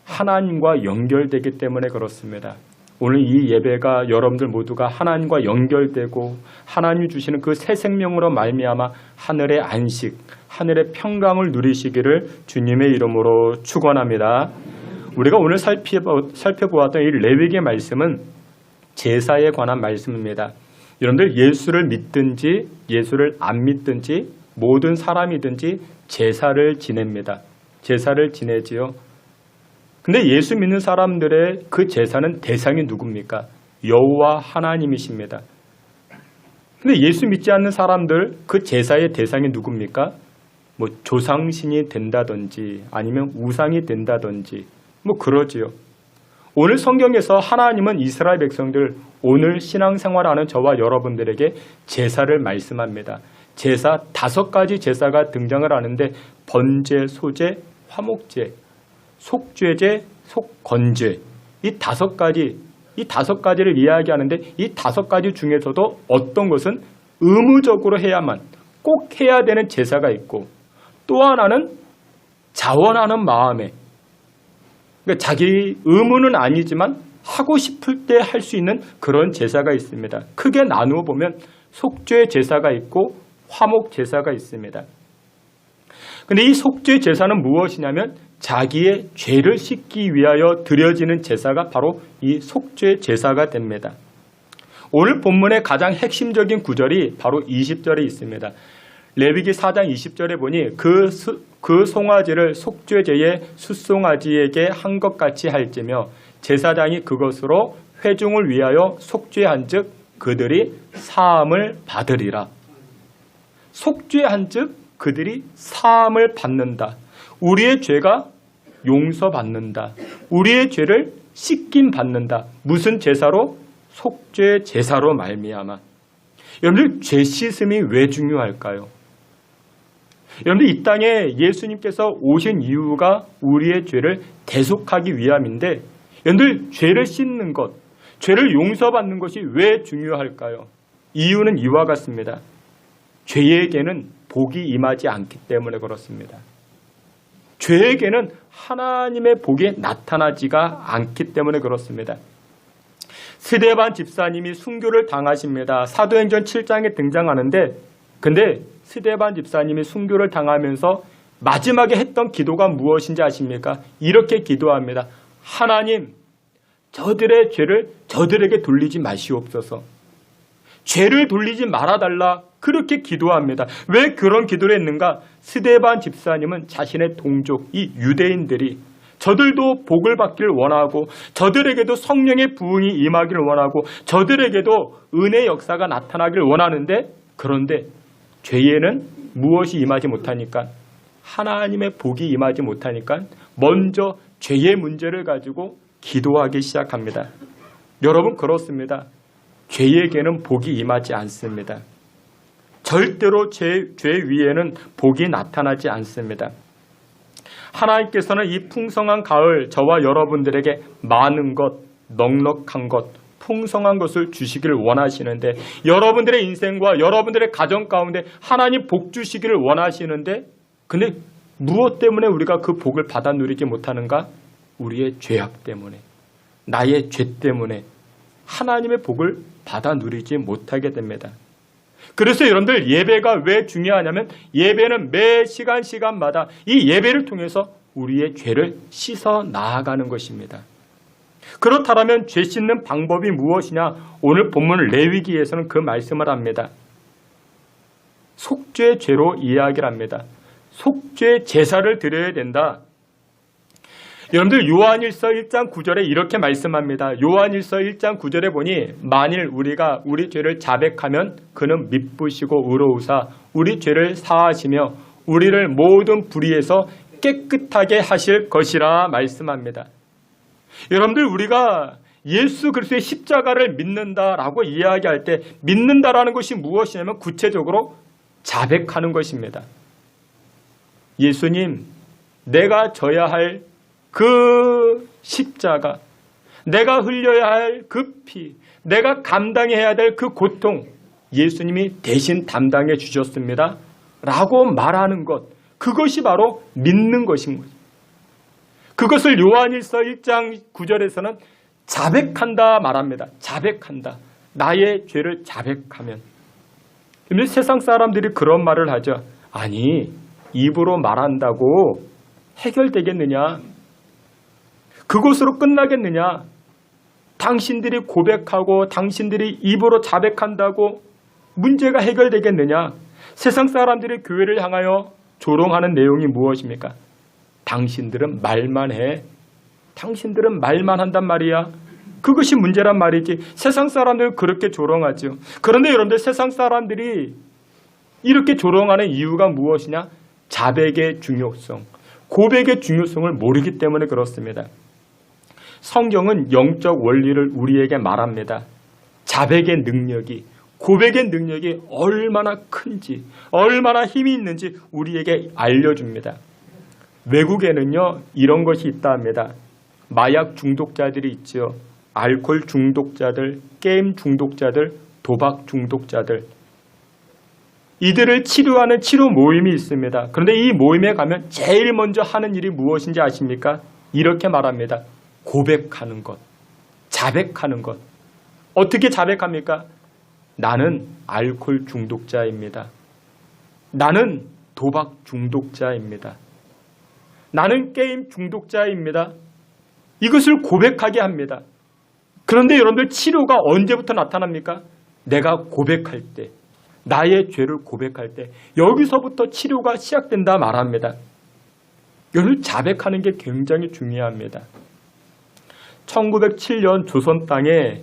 하나님과 연결되기 때문에 그렇습니다. 오늘 이 예배가 여러분들 모두가 하나님과 연결되고 하나님이 주시는 그 새 생명으로 말미암아 하늘의 안식, 하늘의 평강을 누리시기를 주님의 이름으로 축원합니다. 우리가 오늘 살펴보았던 이 레위기의 말씀은 제사에 관한 말씀입니다. 여러분들 예수를 믿든지 예수를 안 믿든지 모든 사람이든지 제사를 지냅니다. 제사를 지내지요. 근데 예수 믿는 사람들의 그 제사는 대상이 누굽니까? 여호와 하나님이십니다. 근데 예수 믿지 않는 사람들 그 제사의 대상이 누굽니까? 조상신이 된다든지 아니면 우상이 된다든지 그러지요. 오늘 성경에서 하나님은 이스라엘 백성들, 오늘 신앙생활하는 저와 여러분들에게 제사를 말씀합니다. 제사 5가지 제사가 등장을 하는데 번제, 소제, 화목제, 속죄제, 속건죄, 이 5가지를 이야기하는데 이 5가지 중에서도 어떤 것은 의무적으로 해야만 꼭 해야 되는 제사가 있고 또 하나는 자원하는 마음에, 그러니까 자기 의무는 아니지만 하고 싶을 때 할 수 있는 그런 제사가 있습니다. 크게 나누어 보면 속죄 제사가 있고 화목 제사가 있습니다. 근데 이 속죄 제사는 무엇이냐면 자기의 죄를 씻기 위하여 드려지는 제사가 바로 이 속죄 제사가 됩니다. 오늘 본문의 가장 핵심적인 구절이 바로 20절에 있습니다. 레위기 4장 20절에 보니 그 송아지를 속죄제의 숫송아지에게 한 것 같이 할지며 제사장이 그것으로 회중을 위하여 속죄한 즉 그들이 사함을 받으리라. 속죄한 즉 그들이 사함을 받는다. 우리의 죄가 용서받는다. 우리의 죄를 씻김 받는다. 무슨 제사로? 속죄 제사로 말미암아. 여러분들 죄 씻음이 왜 중요할까요? 여러분들 이 땅에 예수님께서 오신 이유가 우리의 죄를 대속하기 위함인데 여러분들 죄를 씻는 것, 죄를 용서받는 것이 왜 중요할까요? 이유는 이와 같습니다. 죄에게는 복이 임하지 않기 때문에 그렇습니다. 죄에게는 하나님의 복이 나타나지가 않기 때문에 그렇습니다. 스데반 집사님이 순교를 당하십니다. 사도행전 7장에 등장하는데 근데 스데반 집사님이 순교를 당하면서 마지막에 했던 기도가 무엇인지 아십니까? 이렇게 기도합니다. 하나님, 저들의 죄를 저들에게 돌리지 마시옵소서. 죄를 돌리지 말아달라. 그렇게 기도합니다. 왜 그런 기도를 했는가? 스데반 집사님은 자신의 동족, 이 유대인들이 저들도 복을 받기를 원하고 저들에게도 성령의 부흥이 임하기를 원하고 저들에게도 은혜의 역사가 나타나기를 원하는데 그런데 죄에는 무엇이 임하지 못하니까 하나님의 복이 임하지 못하니까 먼저 죄의 문제를 가지고 기도하기 시작합니다. 여러분 그렇습니다. 죄에게는 복이 임하지 않습니다. 절대로 죄 위에는 복이 나타나지 않습니다. 하나님께서는 이 풍성한 가을 저와 여러분들에게 많은 것, 넉넉한 것, 풍성한 것을 주시기를 원하시는데, 여러분들의 인생과 여러분들의 가정 가운데 하나님 복 주시기를 원하시는데, 근데 무엇 때문에 우리가 그 복을 받아 누리지 못하는가? 우리의 죄악 때문에, 나의 죄 때문에 하나님의 복을 받아 누리지 못하게 됩니다. 그래서 여러분들, 예배가 왜 중요하냐면, 예배는 매 시간마다 이 예배를 통해서 우리의 죄를 씻어 나아가는 것입니다. 그렇다면 죄 씻는 방법이 무엇이냐? 오늘 본문 레위기에서는 그 말씀을 합니다. 속죄 죄로 이야기를 합니다. 속죄 제사를 드려야 된다. 여러분들, 요한일서 1장 9절에 이렇게 말씀합니다. 요한일서 1장 9절에 보니, 만일 우리가 우리 죄를 자백하면 그는 미쁘시고 의로우사 우리 죄를 사하시며 우리를 모든 불의에서 깨끗하게 하실 것이라 말씀합니다. 여러분들, 우리가 예수 그리스도의 십자가를 믿는다라고 이야기할 때, 믿는다라는 것이 무엇이냐면 구체적으로 자백하는 것입니다. 예수님, 내가 져야 할 그 십자가, 내가 흘려야 할 그 피, 내가 감당해야 될 그 고통, 예수님이 대신 담당해 주셨습니다 라고 말하는 것, 그것이 바로 믿는 것인 거죠. 그것을 요한일서 1장 9절에서는 자백한다 말합니다. 자백한다. 나의 죄를 자백하면. 근데 세상 사람들이 그런 말을 하죠. 아니, 입으로 말한다고 해결되겠느냐? 그것으로 끝나겠느냐? 당신들이 고백하고 당신들이 입으로 자백한다고 문제가 해결되겠느냐? 세상 사람들이 교회를 향하여 조롱하는 내용이 무엇입니까? 당신들은 말만 해. 당신들은 말만 한단 말이야. 그것이 문제란 말이지. 세상 사람들은 그렇게 조롱하죠. 그런데 여러분들, 세상 사람들이 이렇게 조롱하는 이유가 무엇이냐? 자백의 중요성, 고백의 중요성을 모르기 때문에 그렇습니다. 성경은 영적 원리를 우리에게 말합니다. 자백의 능력이, 고백의 능력이 얼마나 큰지, 얼마나 힘이 있는지 우리에게 알려줍니다. 외국에는요, 이런 것이 있다 합니다. 마약 중독자들이 있죠. 알코올 중독자들, 게임 중독자들, 도박 중독자들. 이들을 치료하는 치료 모임이 있습니다. 그런데 이 모임에 가면 제일 먼저 하는 일이 무엇인지 아십니까? 이렇게 말합니다. 고백하는 것, 자백하는 것. 어떻게 자백합니까? 나는 알코올 중독자입니다. 나는 도박 중독자입니다. 나는 게임 중독자입니다. 이것을 고백하게 합니다. 그런데 여러분들, 치료가 언제부터 나타납니까? 내가 고백할 때, 나의 죄를 고백할 때, 여기서부터 치료가 시작된다 말합니다. 여러분, 자백하는 게 굉장히 중요합니다. 1907년 조선 땅에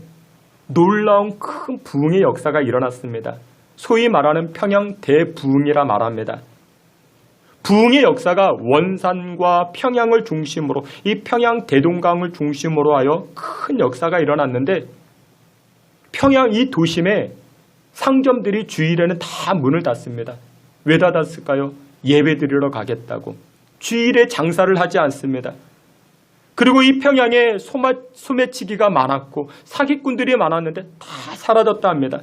놀라운 큰 부흥의 역사가 일어났습니다. 소위 말하는 평양 대부흥이라 말합니다. 부흥의 역사가 원산과 평양을 중심으로, 이 평양 대동강을 중심으로 하여 큰 역사가 일어났는데, 평양 이 도심에 상점들이 주일에는 다 문을 닫습니다. 왜 닫았을까요? 예배 드리러 가겠다고. 주일에 장사를 하지 않습니다. 그리고 이 평양에 소매치기가 많았고 사기꾼들이 많았는데 다 사라졌다 합니다.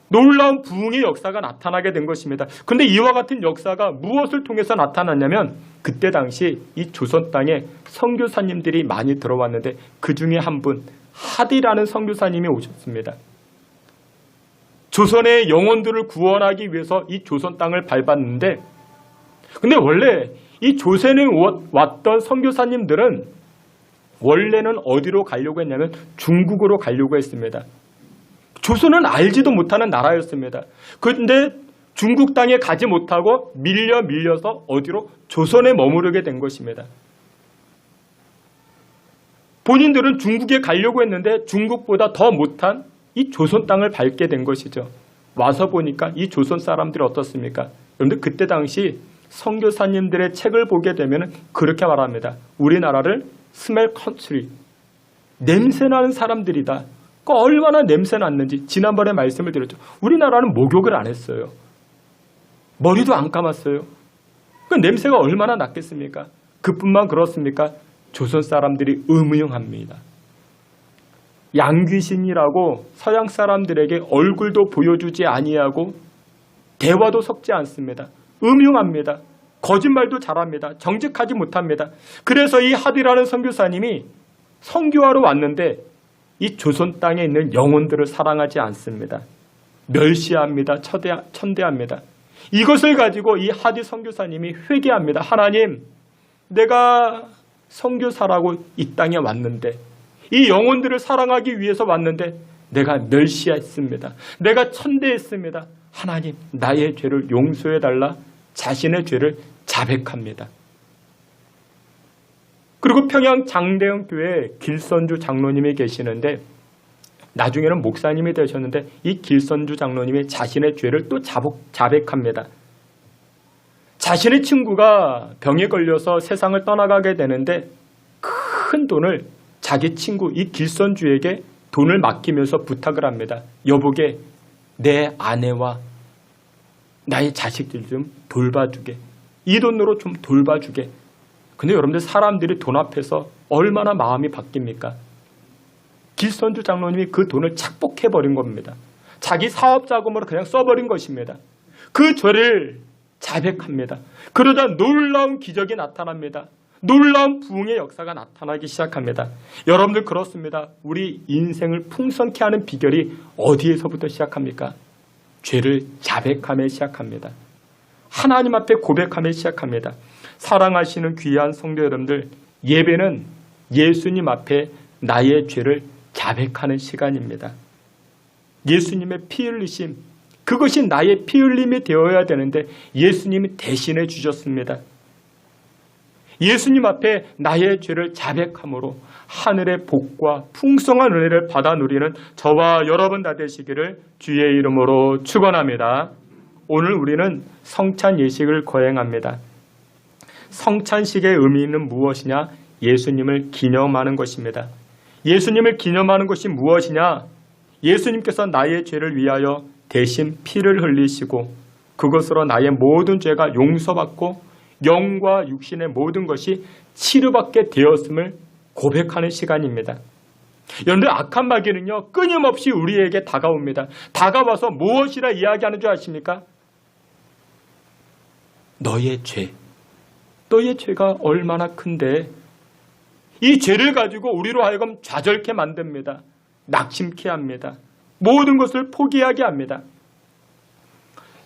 놀라운 부흥의 역사가 나타나게 된 것입니다. 그런데 이와 같은 역사가 무엇을 통해서 나타났냐면, 그때 당시 이 조선 땅에 선교사님들이 많이 들어왔는데 그 중에 한 분, 하디라는 선교사님이 오셨습니다. 조선의 영혼들을 구원하기 위해서 이 조선 땅을 밟았는데, 근데 원래 이 조선에 왔던 선교사님들은 원래는 어디로 가려고 했냐면 중국으로 가려고 했습니다. 조선은 알지도 못하는 나라였습니다. 그런데 중국 땅에 가지 못하고 밀려서 어디로? 조선에 머무르게 된 것입니다. 본인들은 중국에 가려고 했는데 중국보다 더 못한 이 조선 땅을 밟게 된 것이죠. 와서 보니까 이 조선 사람들이 어떻습니까? 여러분들, 그때 당시 선교사님들의 책을 보게 되면 그렇게 말합니다. 우리나라를 스멜 컨트리, 냄새나는 사람들이다. 얼마나 냄새 났는지 지난번에 말씀을 드렸죠. 우리나라는 목욕을 안 했어요. 머리도 안 감았어요. 그 냄새가 얼마나 났겠습니까? 그뿐만 그렇습니까? 조선 사람들이 음흉합니다. 양귀신이라고 서양 사람들에게 얼굴도 보여주지 아니하고 대화도 섞지 않습니다. 음흉합니다. 거짓말도 잘합니다. 정직하지 못합니다. 그래서 이 하디라는 선교사님이 선교하러 왔는데 이 조선 땅에 있는 영혼들을 사랑하지 않습니다. 멸시합니다. 천대합니다. 이것을 가지고 이 하디 선교사님이 회개합니다. 하나님, 내가 선교사라고 이 땅에 왔는데 이 영혼들을 사랑하기 위해서 왔는데 내가 멸시했습니다. 내가 천대했습니다. 하나님, 나의 죄를 용서해달라. 자신의 죄를 자백합니다. 그리고 평양 장대영 교회 길선주 장로님이 계시는데 나중에는 목사님이 되셨는데 이 길선주 장로님이 자신의 죄를 또 자백합니다. 자신의 친구가 병에 걸려서 세상을 떠나가게 되는데 큰 돈을 자기 친구 이 길선주에게 돈을 맡기면서 부탁을 합니다. 여보게, 내 아내와 나의 자식들 좀 돌봐주게. 이 돈으로 좀 돌봐주게. 근데 여러분들 사람들이 돈 앞에서 얼마나 마음이 바뀝니까? 길선주 장로님이 그 돈을 착복해버린 겁니다. 자기 사업 자금으로 그냥 써버린 것입니다. 그 죄를 자백합니다. 그러자 놀라운 기적이 나타납니다. 놀라운 부흥의 역사가 나타나기 시작합니다. 여러분들 그렇습니다. 우리 인생을 풍성케 하는 비결이 어디에서부터 시작합니까? 죄를 자백하며 시작합니다. 하나님 앞에 고백하며 시작합니다. 사랑하시는 귀한 성도 여러분들, 예배는 예수님 앞에 나의 죄를 자백하는 시간입니다. 예수님의 피 흘리심, 그것이 나의 피 흘림이 되어야 되는데 예수님이 대신해 주셨습니다. 예수님 앞에 나의 죄를 자백함으로 하늘의 복과 풍성한 은혜를 받아 누리는 저와 여러분 다 되시기를 주의 이름으로 축원합니다. 오늘 우리는 성찬 예식을 거행합니다. 성찬식의 의미는 무엇이냐? 예수님을 기념하는 것입니다. 예수님을 기념하는 것이 무엇이냐? 예수님께서 나의 죄를 위하여 대신 피를 흘리시고 그것으로 나의 모든 죄가 용서받고 영과 육신의 모든 것이 치료받게 되었음을 고백하는 시간입니다. 여러분들 악한 마귀는요 끊임없이 우리에게 다가옵니다. 다가와서 무엇이라 이야기하는 줄 아십니까? 너의 죄, 너의 죄가 얼마나 큰데 이 죄를 가지고 우리로 하여금 좌절케 만듭니다. 낙심케 합니다. 모든 것을 포기하게 합니다.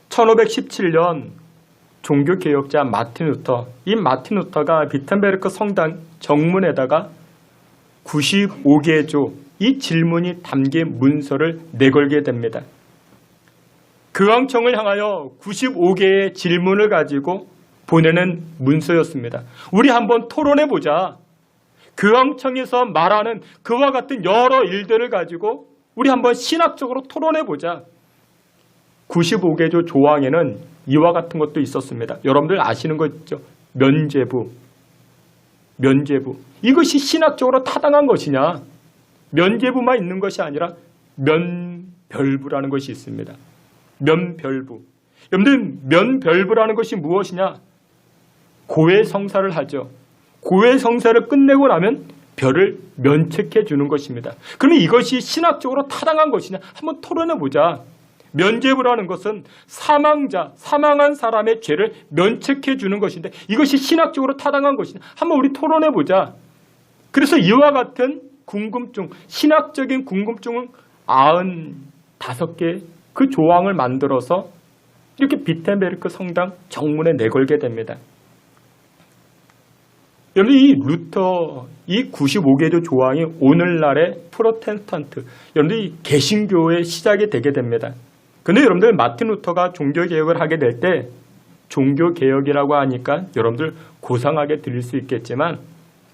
1517년 종교개혁자 마틴 루터, 이 마틴 루터가 비텐베르크 성당 정문에다가 95개의 조, 이 질문이 담긴 문서를 내걸게 됩니다. 교황청을 향하여 95개의 질문을 가지고 보내는 문서였습니다. 우리 한번 토론해보자. 교황청에서 말하는 그와 같은 여러 일들을 가지고 우리 한번 신학적으로 토론해보자. 95개조 조항에는 이와 같은 것도 있었습니다. 여러분들 아시는 거 있죠? 면죄부. 이것이 신학적으로 타당한 것이냐? 면죄부만 있는 것이 아니라 면별부라는 것이 있습니다. 면별부. 여러분들 면별부라는 것이 무엇이냐? 고해성사를 하죠. 고해성사를 끝내고 나면 별을 면책해 주는 것입니다. 그러면 이것이 신학적으로 타당한 것이냐? 한번 토론해보자. 면죄부라는 것은 사망한 사람의 죄를 면책해 주는 것인데 이것이 신학적으로 타당한 것이냐? 한번 우리 토론해보자. 그래서 이와 같은 궁금증, 신학적인 궁금증을 95개 그 조항을 만들어서 이렇게 비텐베르크 성당 정문에 내걸게 됩니다. 여러분 이 루터 이 95개조 조항이 오늘날의 프로테스탄트, 여러분들 이 개신교의 시작이 되게 됩니다. 근데 여러분들 마틴 루터가 종교개혁을 하게 될 때 종교개혁이라고 하니까 여러분들 고상하게 들릴 수 있겠지만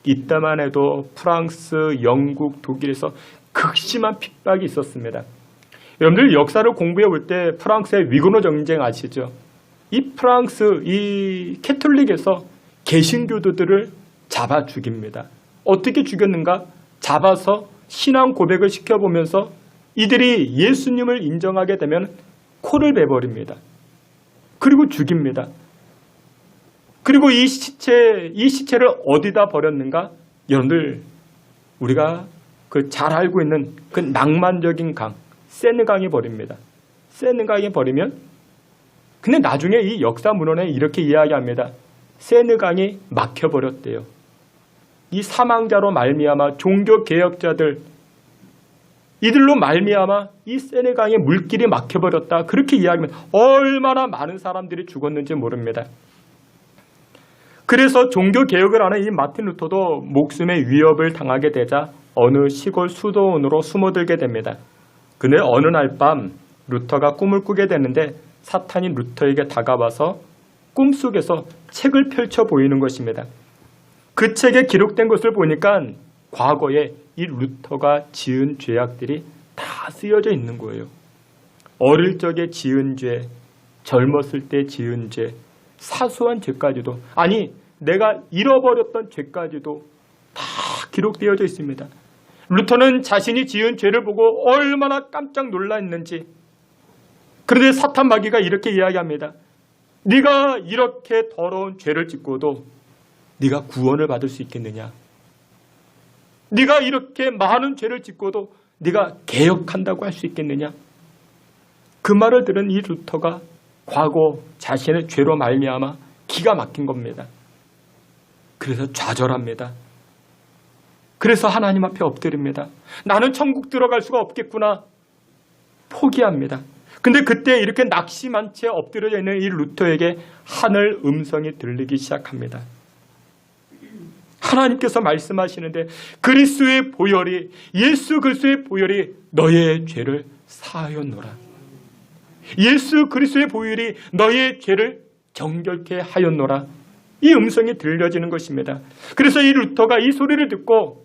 이때만 해도 프랑스, 영국, 독일에서 극심한 핍박이 있었습니다. 여러분들 역사를 공부해 볼 때 프랑스의 위그노 전쟁 아시죠? 이 프랑스, 이 캐톨릭에서 개신교도들을 잡아 죽입니다. 어떻게 죽였는가? 잡아서 신앙 고백을 시켜보면서 이들이 예수님을 인정하게 되면 코를 베버립니다. 그리고 죽입니다. 그리고 이 시체를 어디다 버렸는가? 여러분들 우리가 그 잘 알고 있는 그 낭만적인 강, 세느강에 버립니다. 세느강에 버리면, 근데 나중에 이 역사 문헌에 이렇게 이야기합니다. 세느강이 막혀버렸대요. 이 사망자로 말미암아 종교 개혁자들, 이들로 말미암아 이 세느강의 물길이 막혀버렸다. 그렇게 이야기하면 얼마나 많은 사람들이 죽었는지 모릅니다. 그래서 종교 개혁을 하는 이 마틴 루터도 목숨의 위협을 당하게 되자 어느 시골 수도원으로 숨어들게 됩니다. 근데 어느 날 밤 루터가 꿈을 꾸게 되는데 사탄이 루터에게 다가와서 꿈속에서 책을 펼쳐 보이는 것입니다. 그 책에 기록된 것을 보니까 과거에 이 루터가 지은 죄악들이 다 쓰여져 있는 거예요. 어릴 적에 지은 죄, 젊었을 때 지은 죄, 사소한 죄까지도, 아니 내가 잃어버렸던 죄까지도 다 기록되어져 있습니다. 루터는 자신이 지은 죄를 보고 얼마나 깜짝 놀랐는지. 그런데 사탄 마귀가 이렇게 이야기합니다. 네가 이렇게 더러운 죄를 짓고도 네가 구원을 받을 수 있겠느냐? 네가 이렇게 많은 죄를 짓고도 네가 개혁한다고 할 수 있겠느냐? 그 말을 들은 이 루터가 과거 자신의 죄로 말미암아 기가 막힌 겁니다. 그래서 좌절합니다. 그래서 하나님 앞에 엎드립니다. 나는 천국 들어갈 수가 없겠구나. 포기합니다. 근데 그때 이렇게 낙심한 채 엎드려져 있는 이 루터에게 하늘 음성이 들리기 시작합니다. 하나님께서 말씀하시는데 그리스도의 보혈이, 예수 그리스도의 보혈이 너의 죄를 사하였노라. 예수 그리스도의 보혈이 너의 죄를 정결케 하였노라. 이 음성이 들려지는 것입니다. 그래서 이 루터가 이 소리를 듣고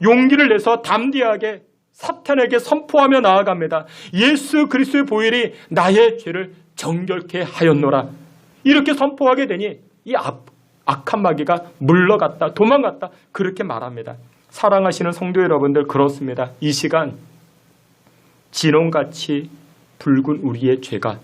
용기를 내서 담대하게 사탄에게 선포하며 나아갑니다. 예수 그리스도의 보혈이 나의 죄를 정결케 하였노라. 이렇게 선포하게 되니 이 악한 마귀가 물러갔다, 도망갔다, 그렇게 말합니다. 사랑하시는 성도 여러분들, 그렇습니다. 이 시간 진홍같이 붉은 우리의 죄가,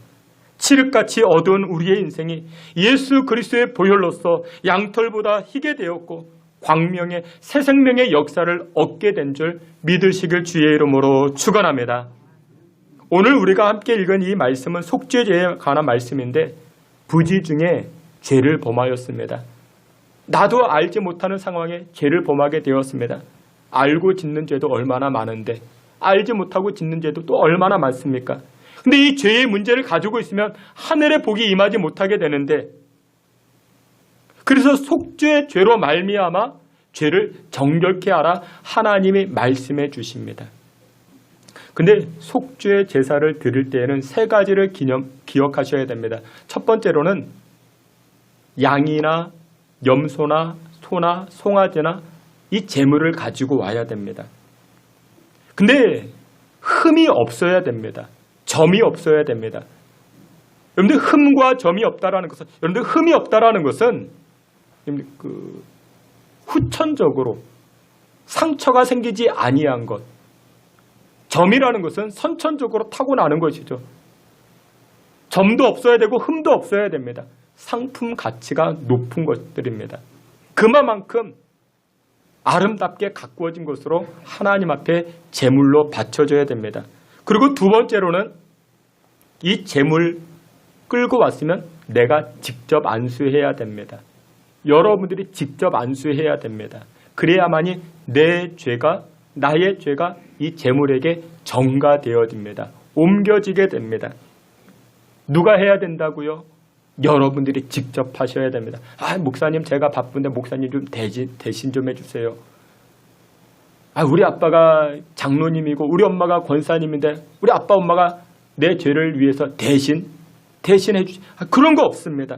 칠흑같이 어두운 우리의 인생이 예수 그리스도의 보혈로서 양털보다 희게 되었고 광명의 새 생명의 역사를 얻게 된 줄 믿으시길 주의 이름으로 축원합니다. 오늘 우리가 함께 읽은 이 말씀은 속죄죄에 관한 말씀인데 부지 중에 죄를 범하였습니다. 나도 알지 못하는 상황에 죄를 범하게 되었습니다. 알고 짓는 죄도 얼마나 많은데 알지 못하고 짓는 죄도 또 얼마나 많습니까? 근데 이 죄의 문제를 가지고 있으면 하늘의 복이 임하지 못하게 되는데, 그래서 속죄 죄로 말미암아 죄를 정결케 하라 하나님이 말씀해 주십니다. 근데 속죄 제사를 드릴 때에는 세 가지를 기억하셔야 됩니다. 첫 번째로는 양이나 염소나 소나 송아지나 이 제물을 가지고 와야 됩니다. 근데 흠이 없어야 됩니다. 점이 없어야 됩니다. 여러분들 흠과 점이 없다라는 것은, 여러분들 흠이 없다라는 것은 후천적으로 상처가 생기지 아니한 것, 점이라는 것은 선천적으로 타고나는 것이죠. 점도 없어야 되고 흠도 없어야 됩니다. 상품 가치가 높은 것들입니다. 그만큼 아름답게 가꾸어진 것으로 하나님 앞에 제물로 바쳐져야 됩니다. 그리고 두 번째로는 이 제물 끌고 왔으면 내가 직접 안수해야 됩니다. 여러분들이 직접 안수해야 됩니다. 그래야만이 내 죄가, 나의 죄가 이 제물에게 전가되어집니다. 옮겨지게 됩니다. 누가 해야 된다고요? 여러분들이 직접 하셔야 됩니다. 목사님 제가 바쁜데 목사님 좀 대신 좀 해주세요. 우리 아빠가 장로님이고 우리 엄마가 권사님인데 우리 아빠 엄마가 내 죄를 위해서 대신해 주시. 그런 거 없습니다.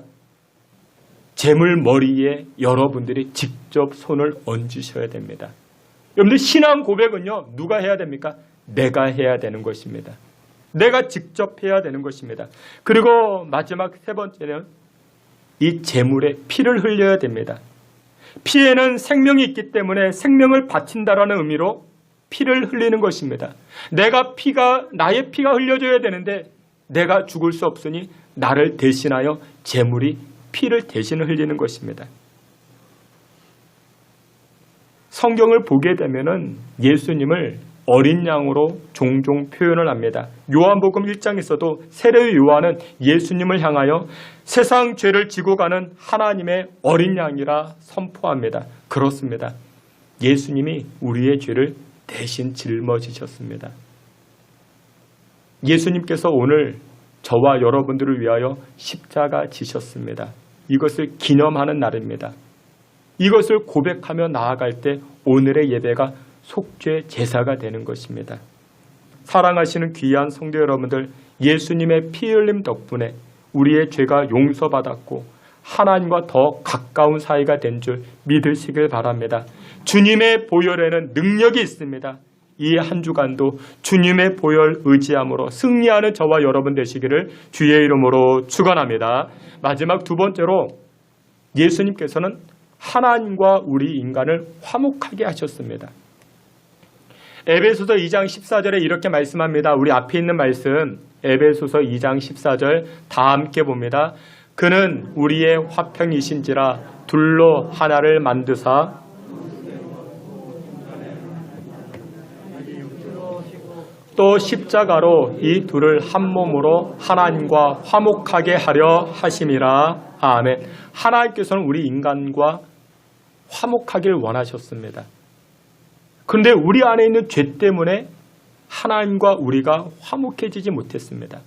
제물 머리에 여러분들이 직접 손을 얹으셔야 됩니다. 여러분들 신앙 고백은요, 누가 해야 됩니까? 내가 해야 되는 것입니다. 내가 직접 해야 되는 것입니다. 그리고 마지막 세 번째는 이 제물에 피를 흘려야 됩니다. 피에는 생명이 있기 때문에 생명을 바친다라는 의미로 피를 흘리는 것입니다. 나의 피가 흘려져야 되는데 내가 죽을 수 없으니 나를 대신하여 제물이 피를 대신 흘리는 것입니다. 성경을 보게 되면은 예수님을 어린 양으로 종종 표현을 합니다. 요한복음 1장에서도 세례 요한은 예수님을 향하여 세상 죄를 지고 가는 하나님의 어린 양이라 선포합니다. 그렇습니다. 예수님이 우리의 죄를 대신 짊어지셨습니다. 예수님께서 오늘 저와 여러분들을 위하여 십자가 지셨습니다. 이것을 기념하는 날입니다. 이것을 고백하며 나아갈 때 오늘의 예배가 속죄 제사가 되는 것입니다. 사랑하시는 귀한 성도 여러분들, 예수님의 피 흘림 덕분에 우리의 죄가 용서받았고 하나님과 더 가까운 사이가 된 줄 믿으시길 바랍니다. 주님의 보혈에는 능력이 있습니다. 이 한 주간도 주님의 보혈 의지함으로 승리하는 저와 여러분 되시기를 주의 이름으로 축원합니다. 마지막 두 번째로 예수님께서는 하나님과 우리 인간을 화목하게 하셨습니다. 에베소서 2장 14절에 이렇게 말씀합니다. 우리 앞에 있는 말씀 에베소서 2장 14절 다 함께 봅니다. 그는 우리의 화평이신지라 둘로 하나를 만드사 또 십자가로 이 둘을 한 몸으로 하나님과 화목하게 하려 하심이라. 아멘. 하나님께서는 우리 인간과 화목하길 원하셨습니다. 그런데 우리 안에 있는 죄 때문에 하나님과 우리가 화목해지지 못했습니다.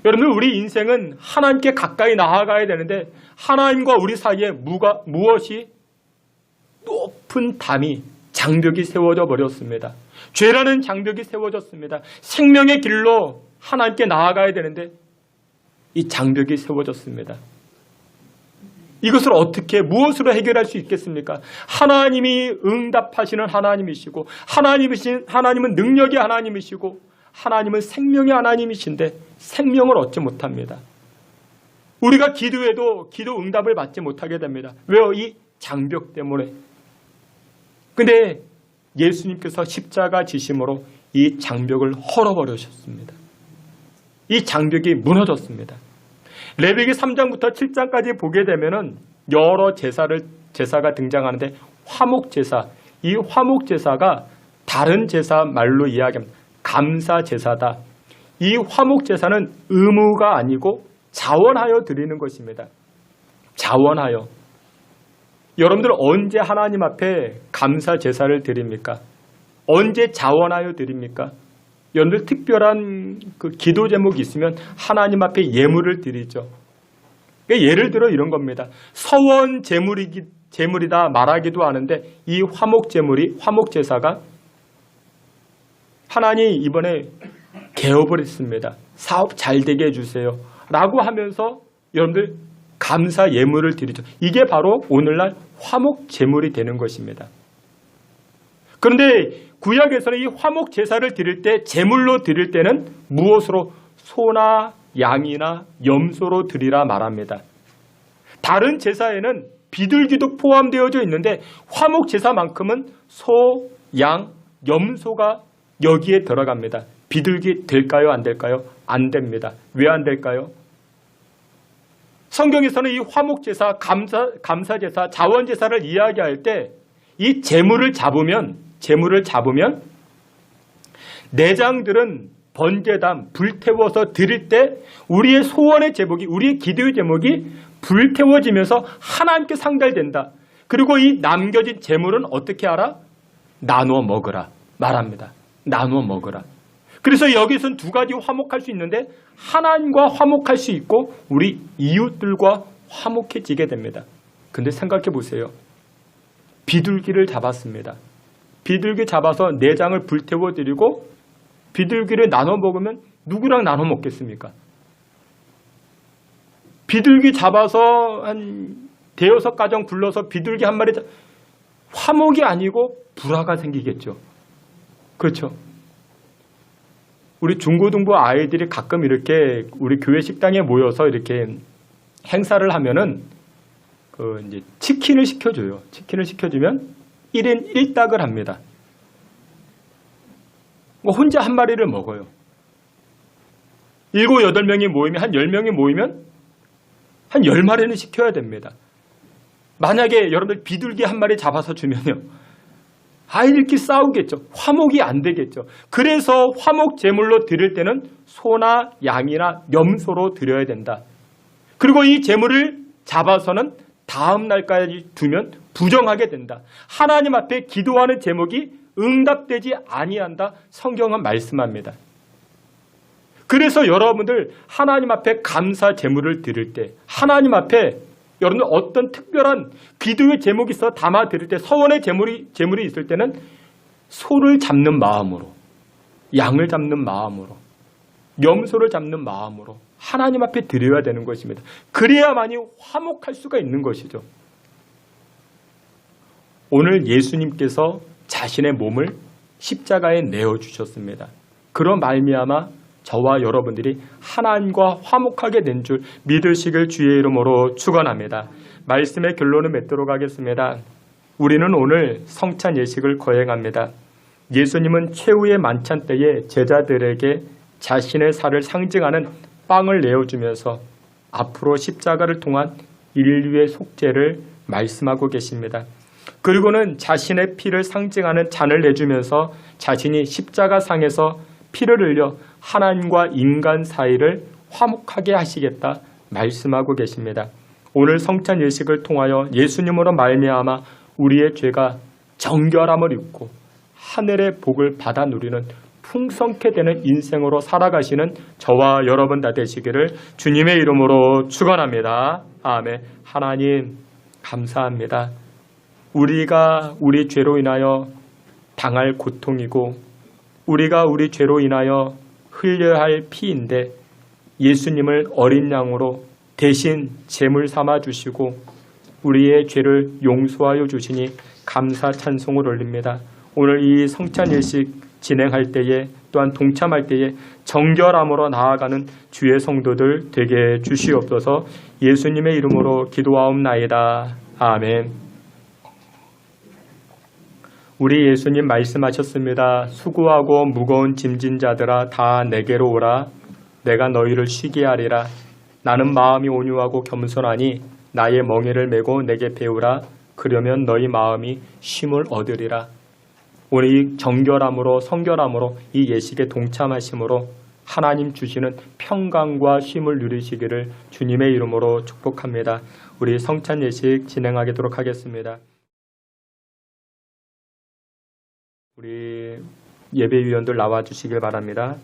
여러분, 우리 인생은 하나님께 가까이 나아가야 되는데 하나님과 우리 사이에 무엇이 높은 담이 장벽이 세워져 버렸습니다. 죄라는 장벽이 세워졌습니다. 생명의 길로 하나님께 나아가야 되는데 이 장벽이 세워졌습니다. 이것을 어떻게 무엇으로 해결할 수 있겠습니까? 하나님이 응답하시는 하나님이시고 하나님은 능력의 하나님이시고 하나님은 생명의 하나님이신데 생명을 얻지 못합니다. 우리가 기도해도 기도 응답을 받지 못하게 됩니다. 왜요? 이 장벽 때문에. 근데 예수님께서 십자가 지심으로 이 장벽을 헐어버리셨습니다. 이 장벽이 무너졌습니다. 레위기 3장부터 7장까지 보게 되면은 여러 제사가 등장하는데 화목제사, 이 화목제사가 다른 제사 말로 이야기합니다. 감사제사다. 이 화목제사는 의무가 아니고 자원하여 드리는 것입니다. 자원하여. 여러분들 언제 하나님 앞에 감사제사를 드립니까? 언제 자원하여 드립니까? 여러분들 특별한 그 기도 제목이 있으면 하나님 앞에 예물을 드리죠. 예를 들어 이런 겁니다. 서원 제물이다 말하기도 하는데 이 화목제사가 하나님 이번에 개업을 했습니다. 사업 잘 되게 해주세요. 라고 하면서 여러분들 감사 예물을 드리죠. 이게 바로 오늘날 화목제물이 되는 것입니다. 그런데 구약에서는 이 화목제사를 드릴 때 제물로 드릴 때는 무엇으로? 소나 양이나 염소로 드리라 말합니다. 다른 제사에는 비둘기도 포함되어져 있는데 화목제사만큼은 소, 양, 염소가 여기에 들어갑니다. 비둘기 될까요? 안 될까요? 안 됩니다. 왜 안 될까요? 성경에서는 이 화목제사, 감사제사, 자원제사를 이야기할 때 이 제물을 잡으면 내장들은 번제단 불태워서 드릴 때 우리의 소원의 제목이, 우리의 기도의 제목이 불태워지면서 하나님께 상달된다. 그리고 이 남겨진 제물은 어떻게 하라? 나누어 먹으라 말합니다. 나누어 먹으라. 그래서 여기서는 두 가지 화목할 수 있는데 하나님과 화목할 수 있고 우리 이웃들과 화목해지게 됩니다. 근데 생각해 보세요. 비둘기를 잡았습니다. 비둘기 잡아서 내장을 불태워 드리고 비둘기를 나눠 먹으면 누구랑 나눠 먹겠습니까? 비둘기 잡아서 한 대여섯 가정 불러서 비둘기 한 마리 화목이 아니고 불화가 생기겠죠. 그렇죠? 우리 중고등부 아이들이 가끔 이렇게 우리 교회 식당에 모여서 이렇게 행사를 하면은 이제 치킨을 시켜줘요. 치킨을 시켜주면 1인 1닭을 합니다. 혼자 한 마리를 먹어요. 7, 8명이 모이면 한 10명이 모이면 한 10마리는 시켜야 됩니다. 만약에 여러분들 비둘기 한 마리 잡아서 주면요. 아이들끼리 싸우겠죠. 화목이 안 되겠죠. 그래서 화목 제물로 드릴 때는 소나 양이나 염소로 드려야 된다. 그리고 이 제물을 잡아서는 다음 날까지 두면 부정하게 된다. 하나님 앞에 기도하는 제목이 응답되지 아니한다. 성경은 말씀합니다. 그래서 여러분들 하나님 앞에 감사 제물을 드릴 때, 하나님 앞에 여러분들 어떤 특별한 기도의 제목이 있어 담아 드릴 때, 서원의 제물이 있을 때는 소를 잡는 마음으로, 양을 잡는 마음으로, 염소를 잡는 마음으로 하나님 앞에 드려야 되는 것입니다. 그래야만이 화목할 수가 있는 것이죠. 오늘 예수님께서 자신의 몸을 십자가에 내어주셨습니다. 그런 말미암아 저와 여러분들이 하나님과 화목하게 된 줄 믿으시길 주의 이름으로 축원합니다. 말씀의 결론을 맺도록 하겠습니다. 우리는 오늘 성찬 예식을 거행합니다. 예수님은 최후의 만찬 때에 제자들에게 자신의 살을 상징하는 빵을 내어주면서 앞으로 십자가를 통한 인류의 속죄를 말씀하고 계십니다. 그리고는 자신의 피를 상징하는 잔을 내주면서 자신이 십자가상에서 피를 흘려 하나님과 인간 사이를 화목하게 하시겠다 말씀하고 계십니다. 오늘 성찬 예식을 통하여 예수님으로 말미암아 우리의 죄가 정결함을 입고 하늘의 복을 받아 누리는 풍성케 되는 인생으로 살아가시는 저와 여러분 다 되시기를 주님의 이름으로 축원합니다. 아멘. 하나님 감사합니다. 우리가 우리 죄로 인하여 당할 고통이고 우리가 우리 죄로 인하여 흘려야 할 피인데 예수님을 어린 양으로 대신 제물 삼아 주시고 우리의 죄를 용서하여 주시니 감사 찬송을 올립니다. 오늘 이 성찬 예식 진행할 때에 또한 동참할 때에 정결함으로 나아가는 주의 성도들 되게 주시옵소서. 예수님의 이름으로 기도하옵나이다. 아멘. 우리 예수님 말씀하셨습니다. 수고하고 무거운 짐진 자들아 다 내게로 오라. 내가 너희를 쉬게 하리라. 나는 마음이 온유하고 겸손하니 나의 멍에를 메고 내게 배우라. 그러면 너희 마음이 쉼을 얻으리라. 오늘 이 정결함으로 성결함으로 이 예식에 동참하심으로 하나님 주시는 평강과 쉼을 누리시기를 주님의 이름으로 축복합니다. 우리 성찬 예식 진행하도록 하겠습니다. 우리 예배위원들 나와주시길 바랍니다.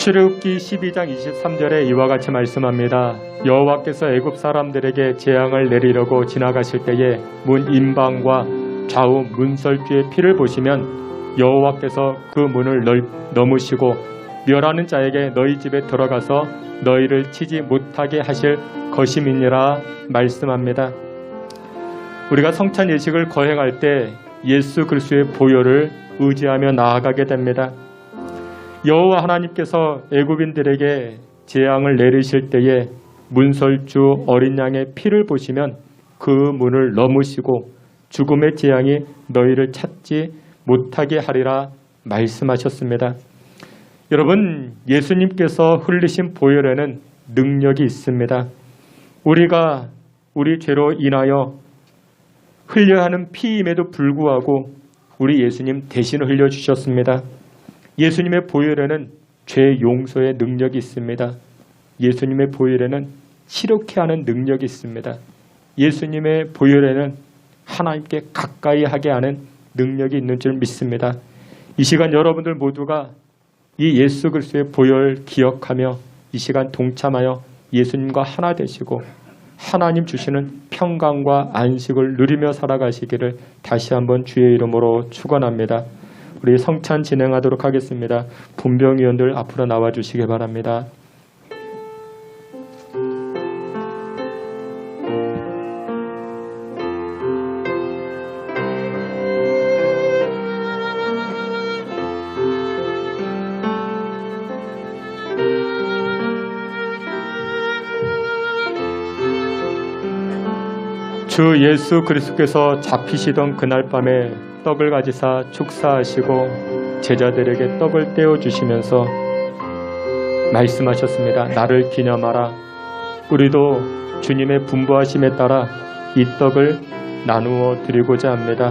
출애굽기 12장 23절에 이와 같이 말씀합니다. 여호와께서 애굽 사람들에게 재앙을 내리려고 지나가실 때에 문 임방과 좌우 문설주의 피를 보시면 여호와께서 그 문을 넘으시고 멸하는 자에게 너희 집에 들어가서 너희를 치지 못하게 하실 것임이니라 말씀합니다. 우리가 성찬 예식을 거행할 때 예수 그리스도의 보혈을 의지하며 나아가게 됩니다. 여호와 하나님께서 애굽인들에게 재앙을 내리실 때에 문설주 어린 양의 피를 보시면 그 문을 넘으시고 죽음의 재앙이 너희를 찾지 못하게 하리라 말씀하셨습니다. 여러분, 예수님께서 흘리신 보혈에는 능력이 있습니다. 우리가 우리 죄로 인하여 흘려야 하는 피임에도 불구하고 우리 예수님 대신 흘려주셨습니다. 예수님의 보혈에는 죄 용서의 능력이 있습니다. 예수님의 보혈에는 치료케 하는 능력이 있습니다. 예수님의 보혈에는 하나님께 가까이 하게 하는 능력이 있는 줄 믿습니다. 이 시간 여러분들 모두가 이 예수 그리스도의 보혈 기억하며 이 시간 동참하여 예수님과 하나 되시고 하나님 주시는 평강과 안식을 누리며 살아가시기를 다시 한번 주의 이름으로 축원합니다. 우리 성찬 진행하도록 하겠습니다. 분병위원들 앞으로 나와주시기 바랍니다. 주 예수 그리스도께서 잡히시던 그날 밤에 떡을 가지사 축사하시고 제자들에게 떡을 떼어 주시면서 말씀하셨습니다. 나를 기념하라. 우리도 주님의 분부하심에 따라 이 떡을 나누어 드리고자 합니다.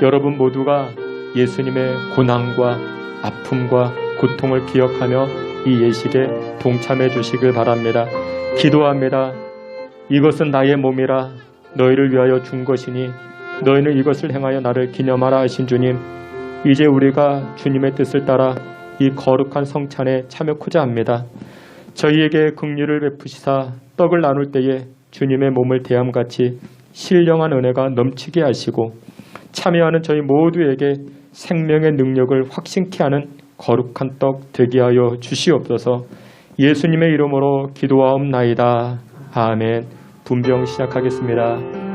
여러분 모두가 예수님의 고난과 아픔과 고통을 기억하며 이 예식에 동참해 주시길 바랍니다. 기도합니다. 이것은 나의 몸이라 너희를 위하여 준 것이니 너희는 이것을 행하여 나를 기념하라 하신 주님, 이제 우리가 주님의 뜻을 따라 이 거룩한 성찬에 참여코자 합니다. 저희에게 긍휼을 베푸시사 떡을 나눌 때에 주님의 몸을 대함같이 신령한 은혜가 넘치게 하시고 참여하는 저희 모두에게 생명의 능력을 확신케 하는 거룩한 떡 되게 하여 주시옵소서. 예수님의 이름으로 기도하옵나이다. 아멘. 분병 시작하겠습니다.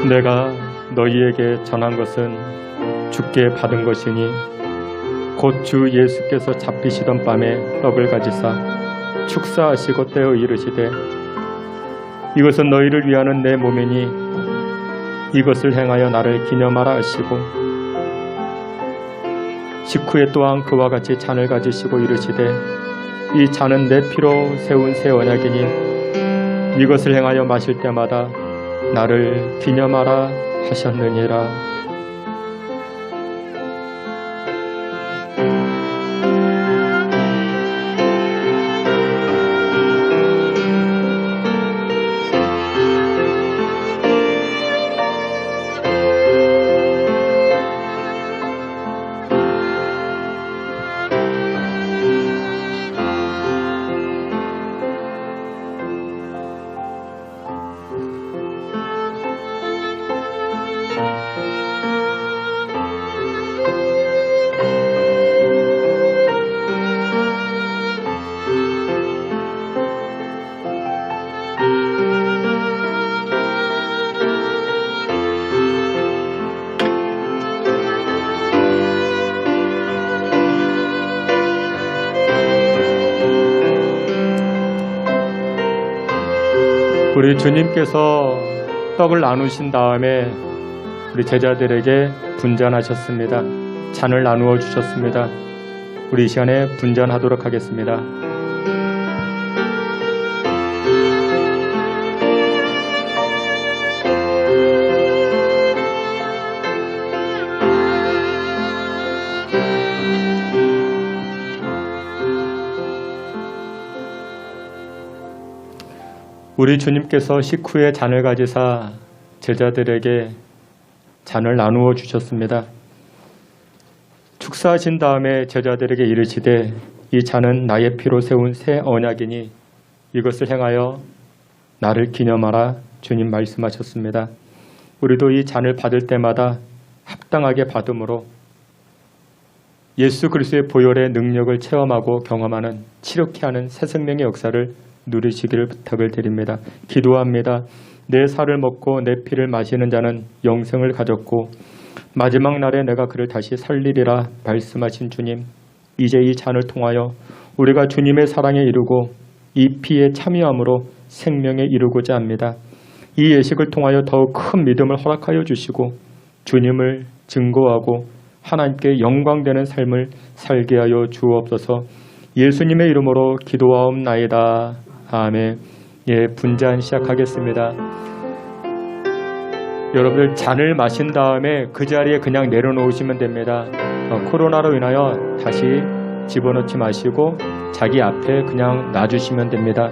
내가 너희에게 전한 것은 주께 받은 것이니 곧 주 예수께서 잡히시던 밤에 떡을 가지사 축사하시고 떼어 이르시되 이것은 너희를 위하는 내 몸이니 이것을 행하여 나를 기념하라 하시고 식후에 또한 그와 같이 잔을 가지시고 이르시되 이 잔은 내 피로 세운 새 언약이니 이것을 행하여 마실 때마다 나를 기념하라 하셨느니라. 우리 주님께서 떡을 나누신 다음에 우리 제자들에게 분잔하셨습니다. 잔을 나누어 주셨습니다. 우리 이 시간에 분잔하도록 하겠습니다. 우리 주님께서 식후에 잔을 가지사 제자들에게 잔을 나누어 주셨습니다. 축사하신 다음에 제자들에게 이르시되 이 잔은 나의 피로 세운 새 언약이니 이것을 행하여 나를 기념하라 주님 말씀하셨습니다. 우리도 이 잔을 받을 때마다 합당하게 받음으로 예수 그리스도의 보혈의 능력을 체험하고 경험하는 치료케 하는 새 생명의 역사를 누리시기를 부탁을 드립니다. 기도합니다. 내 살을 먹고 내 피를 마시는 자는 영생을 가졌고 마지막 날에 내가 그를 다시 살리리라 말씀하신 주님, 이제 이 잔을 통하여 우리가 주님의 사랑에 이르고 이 피에 참여함으로 생명에 이르고자 합니다. 이 예식을 통하여 더욱 큰 믿음을 허락하여 주시고 주님을 증거하고 하나님께 영광되는 삶을 살게 하여 주옵소서. 예수님의 이름으로 기도하옵나이다. 아멘. 예, 분잔 시작하겠습니다. 여러분들 잔을 마신 다음에 그 자리에 그냥 내려놓으시면 됩니다. 코로나로 인하여 다시 집어넣지 마시고 자기 앞에 그냥 놔주시면 됩니다.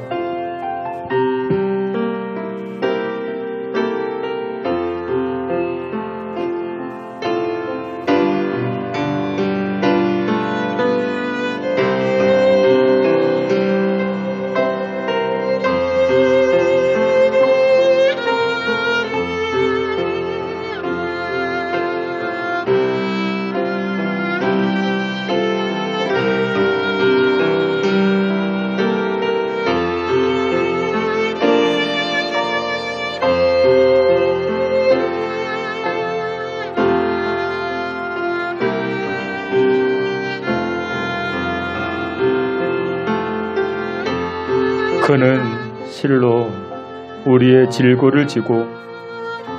그는 실로 우리의 질고를 지고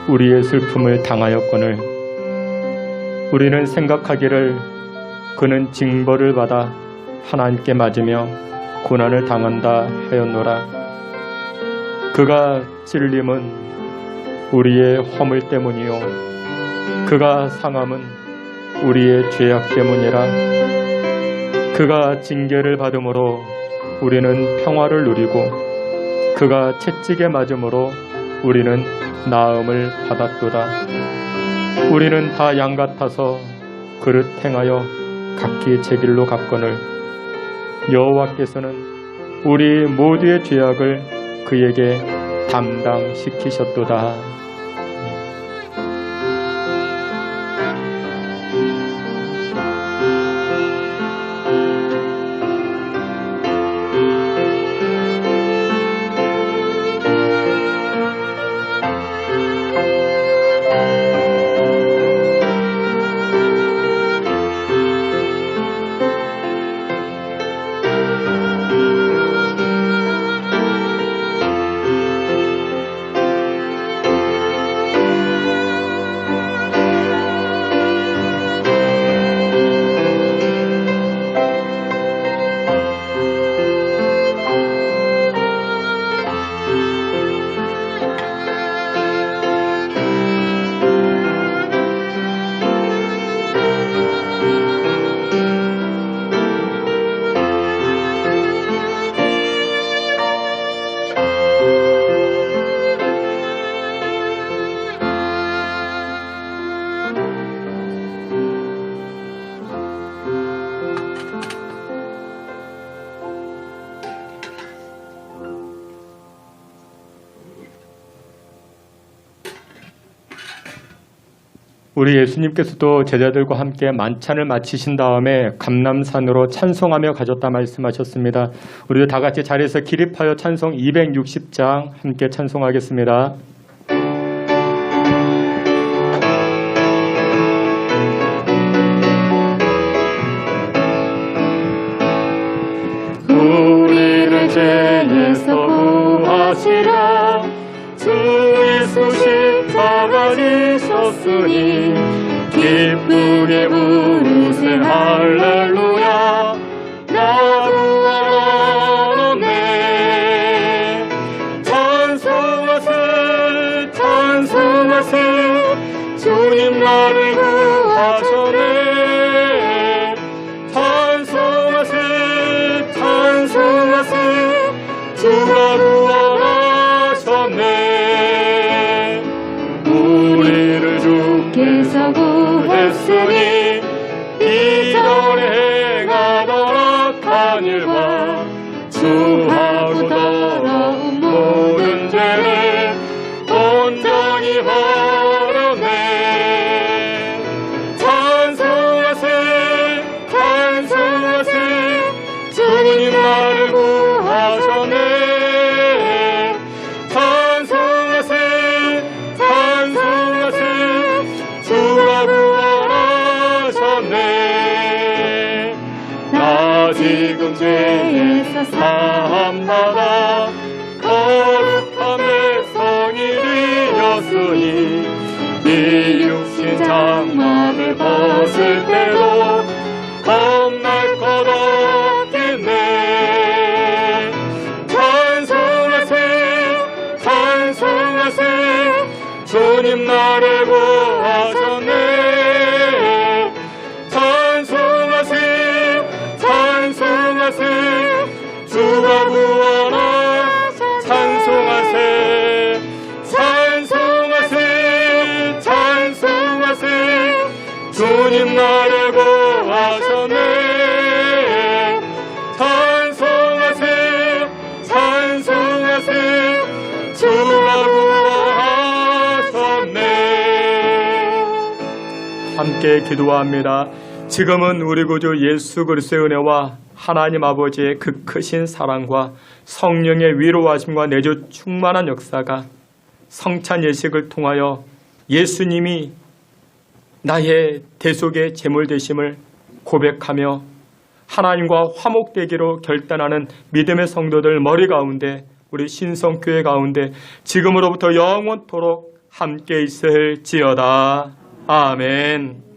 우리의 슬픔을 당하였거늘 우리는 생각하기를 그는 징벌을 받아 하나님께 맞으며 고난을 당한다 하였노라. 그가 찔림은 우리의 허물 때문이요 그가 상함은 우리의 죄악 때문이라. 그가 징계를 받음으로 우리는 평화를 누리고 그가 채찍에 맞음으로 우리는 나음을 받았도다. 우리는 다 양 같아서 그릇 행하여 각기 제 길로 갔거늘 여호와께서는 우리 모두의 죄악을 그에게 담당시키셨도다. 우리 예수님께서도 제자들과 함께 만찬을 마치신 다음에 감람산으로 찬송하며 가셨다 말씀하셨습니다. 우리도 다 같이 자리에서 기립하여 찬송 260장 함께 찬송하겠습니다. 우리를 죄에서 구하시라 주 예수 십자가 지셨으니 기쁘게 부르세 할렐루야 나 구원하네. 찬송하세 찬송하세 주님 나를 구하셨네. 찬송하세 찬송하세 주가 구원하셨네. 우리를 주께서 구했으니 이전에 행하던 악한 일과 주하고 더러운 모든 죄를 온전히 버렸네. 찬송하세 찬송하세 주님 나를 구하셨네. 찬송하세 찬송하세 주가 구하셨네. 주옵소서. 밤마다 거룩함의 성일이었으니 이 육신 장막을 벗을 때도 겁날 것 없겠네. 찬송하세 찬송하세 주님 나를 구하셨네. 찬송하세 찬송하세 주가 구원하셨네. 찬송하세 찬송하세 찬송하세 주님 나를 구하셨네. 찬송하세 찬송하세 주가 구원하셨네. 함께 기도합니다. 지금은 우리 구주 예수 그리스도의 은혜와 하나님 아버지의 그 크신 사랑과 성령의 위로하심과 내주 충만한 역사가 성찬 예식을 통하여 예수님이 나의 대속의 제물 되심을 고백하며 하나님과 화목되기로 결단하는 믿음의 성도들 머리 가운데 우리 신성교회 가운데 지금으로부터 영원토록 함께 있을지어다. 아멘.